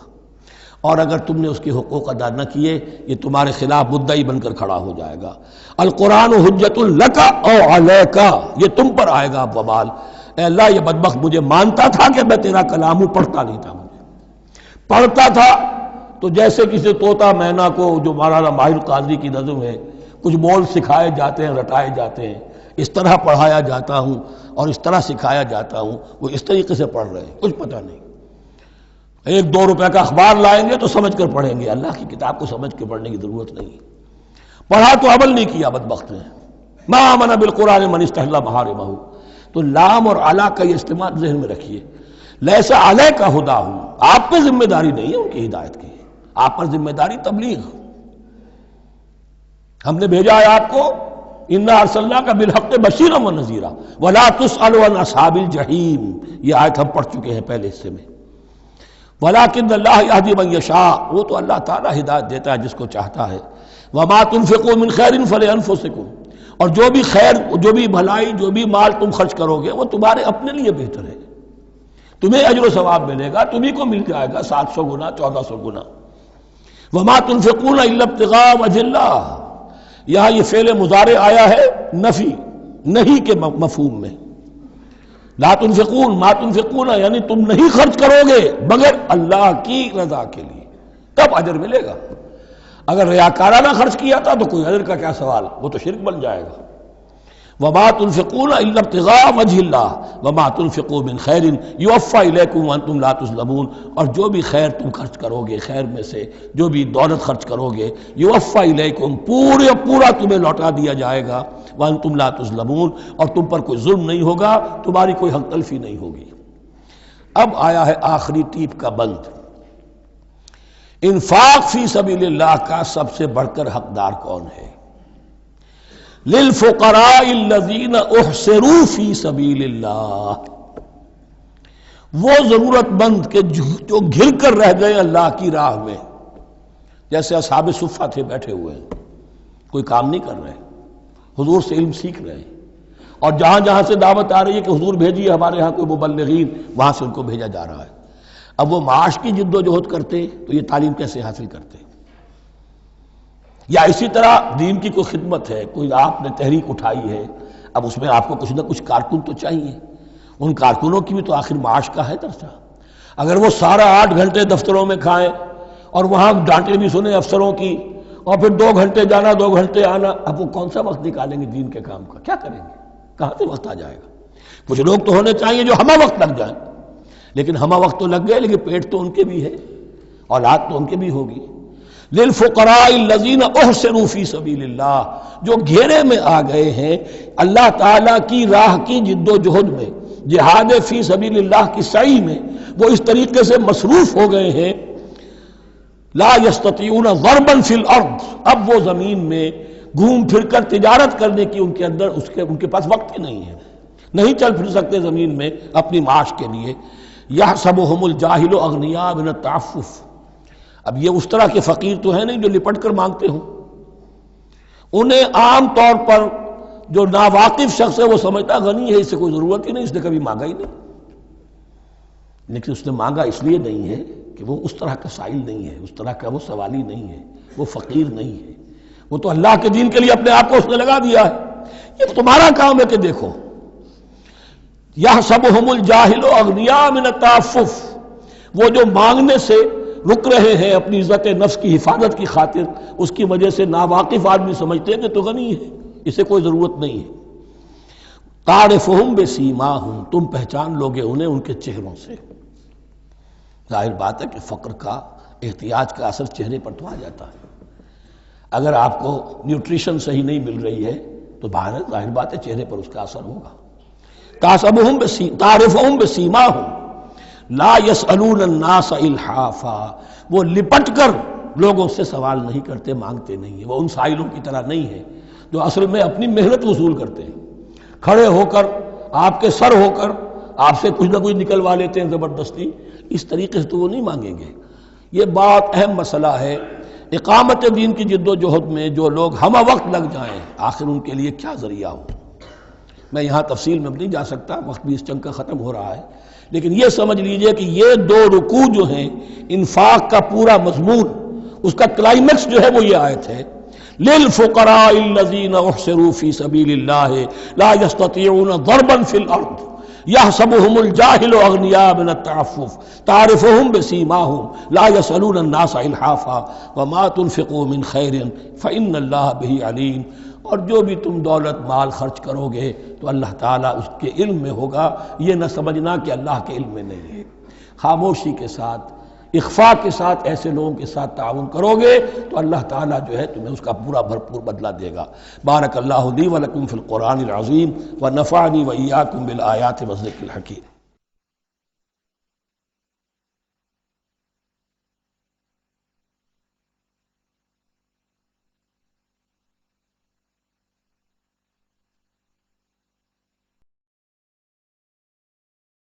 اور اگر تم نے اس کے حقوق ادا نہ کیے، یہ تمہارے خلاف مدعی بن کر کھڑا ہو جائے گا۔ القرآن حجت لک او علیک، یہ تم پر آئے گا وبال۔ اے اللہ یہ بدبخت مجھے مانتا تھا کہ میں تیرا کلام ہوں، پڑھتا نہیں تھا، مجھے پڑھتا تھا تو جیسے کسی طوطا مینا کو، جو مولانا ماہر قاضی کی نظم ہے، کچھ بول سکھائے جاتے ہیں، رٹائے جاتے ہیں، اس طرح پڑھایا جاتا ہوں اور اس طرح سکھایا جاتا ہوں، وہ اس طریقے سے پڑھ رہے ہیں، کچھ پتہ نہیں۔ 1-2 روپے کا اخبار لائیں گے تو سمجھ کر پڑھیں گے، اللہ کی کتاب کو سمجھ کے پڑھنے کی ضرورت نہیں۔ پڑھا تو عمل نہیں کیا بدبخت نے۔ ما آمن بالقرآن من استحل محارمہ، تو لام اور علا کا یہ استعمال ذہن میں رکھیے۔ لیس علیک ہداہم، آپ پہ ذمہ داری نہیں ہے ان کی ہدایت کی، آپ پر ذمہ داری تبلیغ۔ ہم نے بھیجا ہے آپ کو، انا ارسلناک بالحق بشیرا ونذیرا ولا تسأل عن اصحاب الجحیم، یہ آیت ہم پڑھ چکے ہیں پہلے حصے میں۔ ولکن اللہ یہدی من یشاء، وہ تو اللہ تعالیٰ ہدایت دیتا ہے جس کو چاہتا ہے۔ وما تنفقوا من خیر فلانفسکم، اور جو بھی خیر، جو بھی بھلائی، جو بھی مال تم خرچ کرو گے وہ تمہارے اپنے لیے بہتر ہے، تمہیں اجر و ثواب ملے گا، تمہیں کو مل جائے گا 700 گنا 1400 گنا۔ وما تنفقون الا ابتغاء وجه اللہ، یہاں یہ فعل مضارع آیا ہے نفی نہیں کے مفہوم میں۔ لا تنفقون، ما تنفقون یعنی تم نہیں خرچ کرو گے مگر اللہ کی رضا کے لیے، تب اجر ملے گا۔ اگر ریاکارانہ خرچ کیا تھا تو کوئی اجر کا کیا سوال، وہ تو شرک بن جائے گا۔ وما تنفقون الا ابتغاء وجه اللہ وما تنفقوا من خیر یوفى الیکم وانتم لا تظلمون، اور جو بھی خیر تم خرچ کرو گے، خیر میں سے جو بھی دولت خرچ کرو گے، یوفى الیکم، پورا تمہیں لوٹا دیا جائے گا، وانتم لا تظلمون، اور تم پر کوئی ظلم نہیں ہوگا، تمہاری کوئی حق تلفی نہیں ہوگی۔ اب آیا ہے آخری ٹیپ کا بند۔ انفاق فی سبیل اللہ کا سب سے بڑھ کر حقدار کون ہے؟ للفقراء الذین احصروا فی سبیل اللہ، وہ ضرورت مند کہ جو گھر کر رہ گئے اللہ کی راہ میں، جیسے اصحاب صفہ تھے، بیٹھے ہوئے ہیں، کوئی کام نہیں کر رہے، حضور سے علم سیکھ رہے ہیں، اور جہاں جہاں سے دعوت آ رہی ہے کہ حضور بھیجیے ہمارے ہاں کوئی مبلغین، وہاں سے ان کو بھیجا جا رہا ہے۔ اب وہ معاش کی جد و جہد کرتے تو یہ تعلیم کیسے حاصل کرتے؟ یا اسی طرح دین کی کوئی خدمت ہے، کوئی آپ نے تحریک اٹھائی ہے، اب اس میں آپ کو کچھ نہ کچھ کارکن تو چاہیے، ان کارکنوں کی بھی تو آخر معاش کا ہے درجہ۔ اگر وہ سارا 8 گھنٹے دفتروں میں کھائیں اور وہاں ڈانٹے بھی سنیں افسروں کی، اور پھر 2 گھنٹے جانا 2 گھنٹے آنا، اب وہ کون سا وقت نکالیں گے دین کے کام کا؟ کیا کریں گے؟ کہاں سے وقت آ جائے گا؟ کچھ لوگ تو ہونے چاہیے جو ہمہ وقت لگ جائیں، لیکن ہمہ وقت تو لگ گئے، لیکن پیٹ تو ان کے بھی ہے، اولاد تو ان کے بھی ہوگی۔ للفقراء الذین احصروا فی سبیل اللہ، جو گھیرے میں آ گئے ہیں اللہ تعالیٰ کی راہ کی جد و جہد میں، جہاد فی سبیل اللہ کی سعی میں، وہ اس طریقے سے مصروف ہو گئے ہیں، لا یستطیعون ضربا فی الارض، اب وہ زمین میں گھوم پھر کر تجارت کرنے کی ان کے اندر ان کے پاس وقت ہی نہیں ہے، نہیں چل پھر سکتے زمین میں اپنی معاش کے لیے۔ یحسبهم الجاہل اغنیاء من التعفف، اب یہ اس طرح کے فقیر تو ہیں نہیں جو لپٹ کر مانگتے ہوں، انہیں عام طور پر جو ناواقف شخص ہے وہ سمجھتا غنی ہے، اس سے کوئی ضرورت ہی نہیں، اس نے کبھی مانگا ہی نہیں، لیکن اس نے مانگا اس لیے نہیں ہے کہ وہ اس طرح کا سائل نہیں ہے، اس طرح کا وہ سوالی نہیں ہے، وہ فقیر نہیں ہے، وہ تو اللہ کے دین کے لیے اپنے آپ کو اس نے لگا دیا ہے۔ یہ تمہارا کام ہے کہ دیکھو، یحسبهم الجاہل اغنیاء من التعفف، وہ جو مانگنے سے رک رہے ہیں اپنی عزت نفس کی حفاظت کی خاطر، اس کی وجہ سے ناواقف آدمی سمجھتے ہیں کہ تو غنی ہے، اسے کوئی ضرورت نہیں ہے۔ تعرفهم بسیماہم، تم پہچان لوگے انہیں ان کے چہروں سے۔ ظاہر بات ہے کہ فقر کا، احتیاج کا اثر چہرے پر تو آ جاتا ہے۔ اگر آپ کو نیوٹریشن صحیح نہیں مل رہی ہے تو ظاہر بات ہے چہرے پر اس کا اثر ہوگا۔ تعرفهم بسیماہم لا يسألون الناس الحافا، وہ لپٹ کر لوگوں سے سوال نہیں کرتے، مانگتے نہیں ہیں، وہ ان سائلوں کی طرح نہیں ہے جو اصل میں اپنی محنت وصول کرتے ہیں، کھڑے ہو کر آپ کے سر ہو کر آپ سے کچھ نہ کچھ نکلوا لیتے ہیں زبردستی، اس طریقے سے تو وہ نہیں مانگیں گے۔ یہ بات اہم مسئلہ ہے۔ اقامت دین کی جد و جہد میں جو لوگ ہمہ وقت لگ جائیں، آخر ان کے لیے کیا ذریعہ ہو۔ میں یہاں تفصیل میں نہیں جا سکتا، وقت بھی اس چنگ کا ختم ہو رہا ہے، لیکن یہ سمجھ لیجئے کہ یہ 2 رکوع جو ہیں، انفاق کا پورا مضمون، اس کا کلائمیکس جو ہے وہ یہ آیت ہے، للفقراء الذین احصروا فی سبیل اللہ لا یستطیعون ضربا فی الارض یحسبهم الجاہل اغنیاء من التعفف تعرفهم بسیماہم لا یسألون الناس الحافا وما تنفقوا من خیر فإن اللہ بہ علیم۔ اور جو بھی تم دولت مال خرچ کرو گے تو اللہ تعالیٰ اس کے علم میں ہوگا، یہ نہ سمجھنا کہ اللہ کے علم میں نہیں ہے۔ خاموشی کے ساتھ، اخفاء کے ساتھ ایسے لوگوں کے ساتھ تعاون کرو گے تو اللہ تعالیٰ جو ہے تمہیں اس کا پورا بھرپور بدلہ دے گا۔ بارک اللہ لی ولکم فی القرآن العظیم ونفعنی وإیاکم بالآیات والذکر الحکیم۔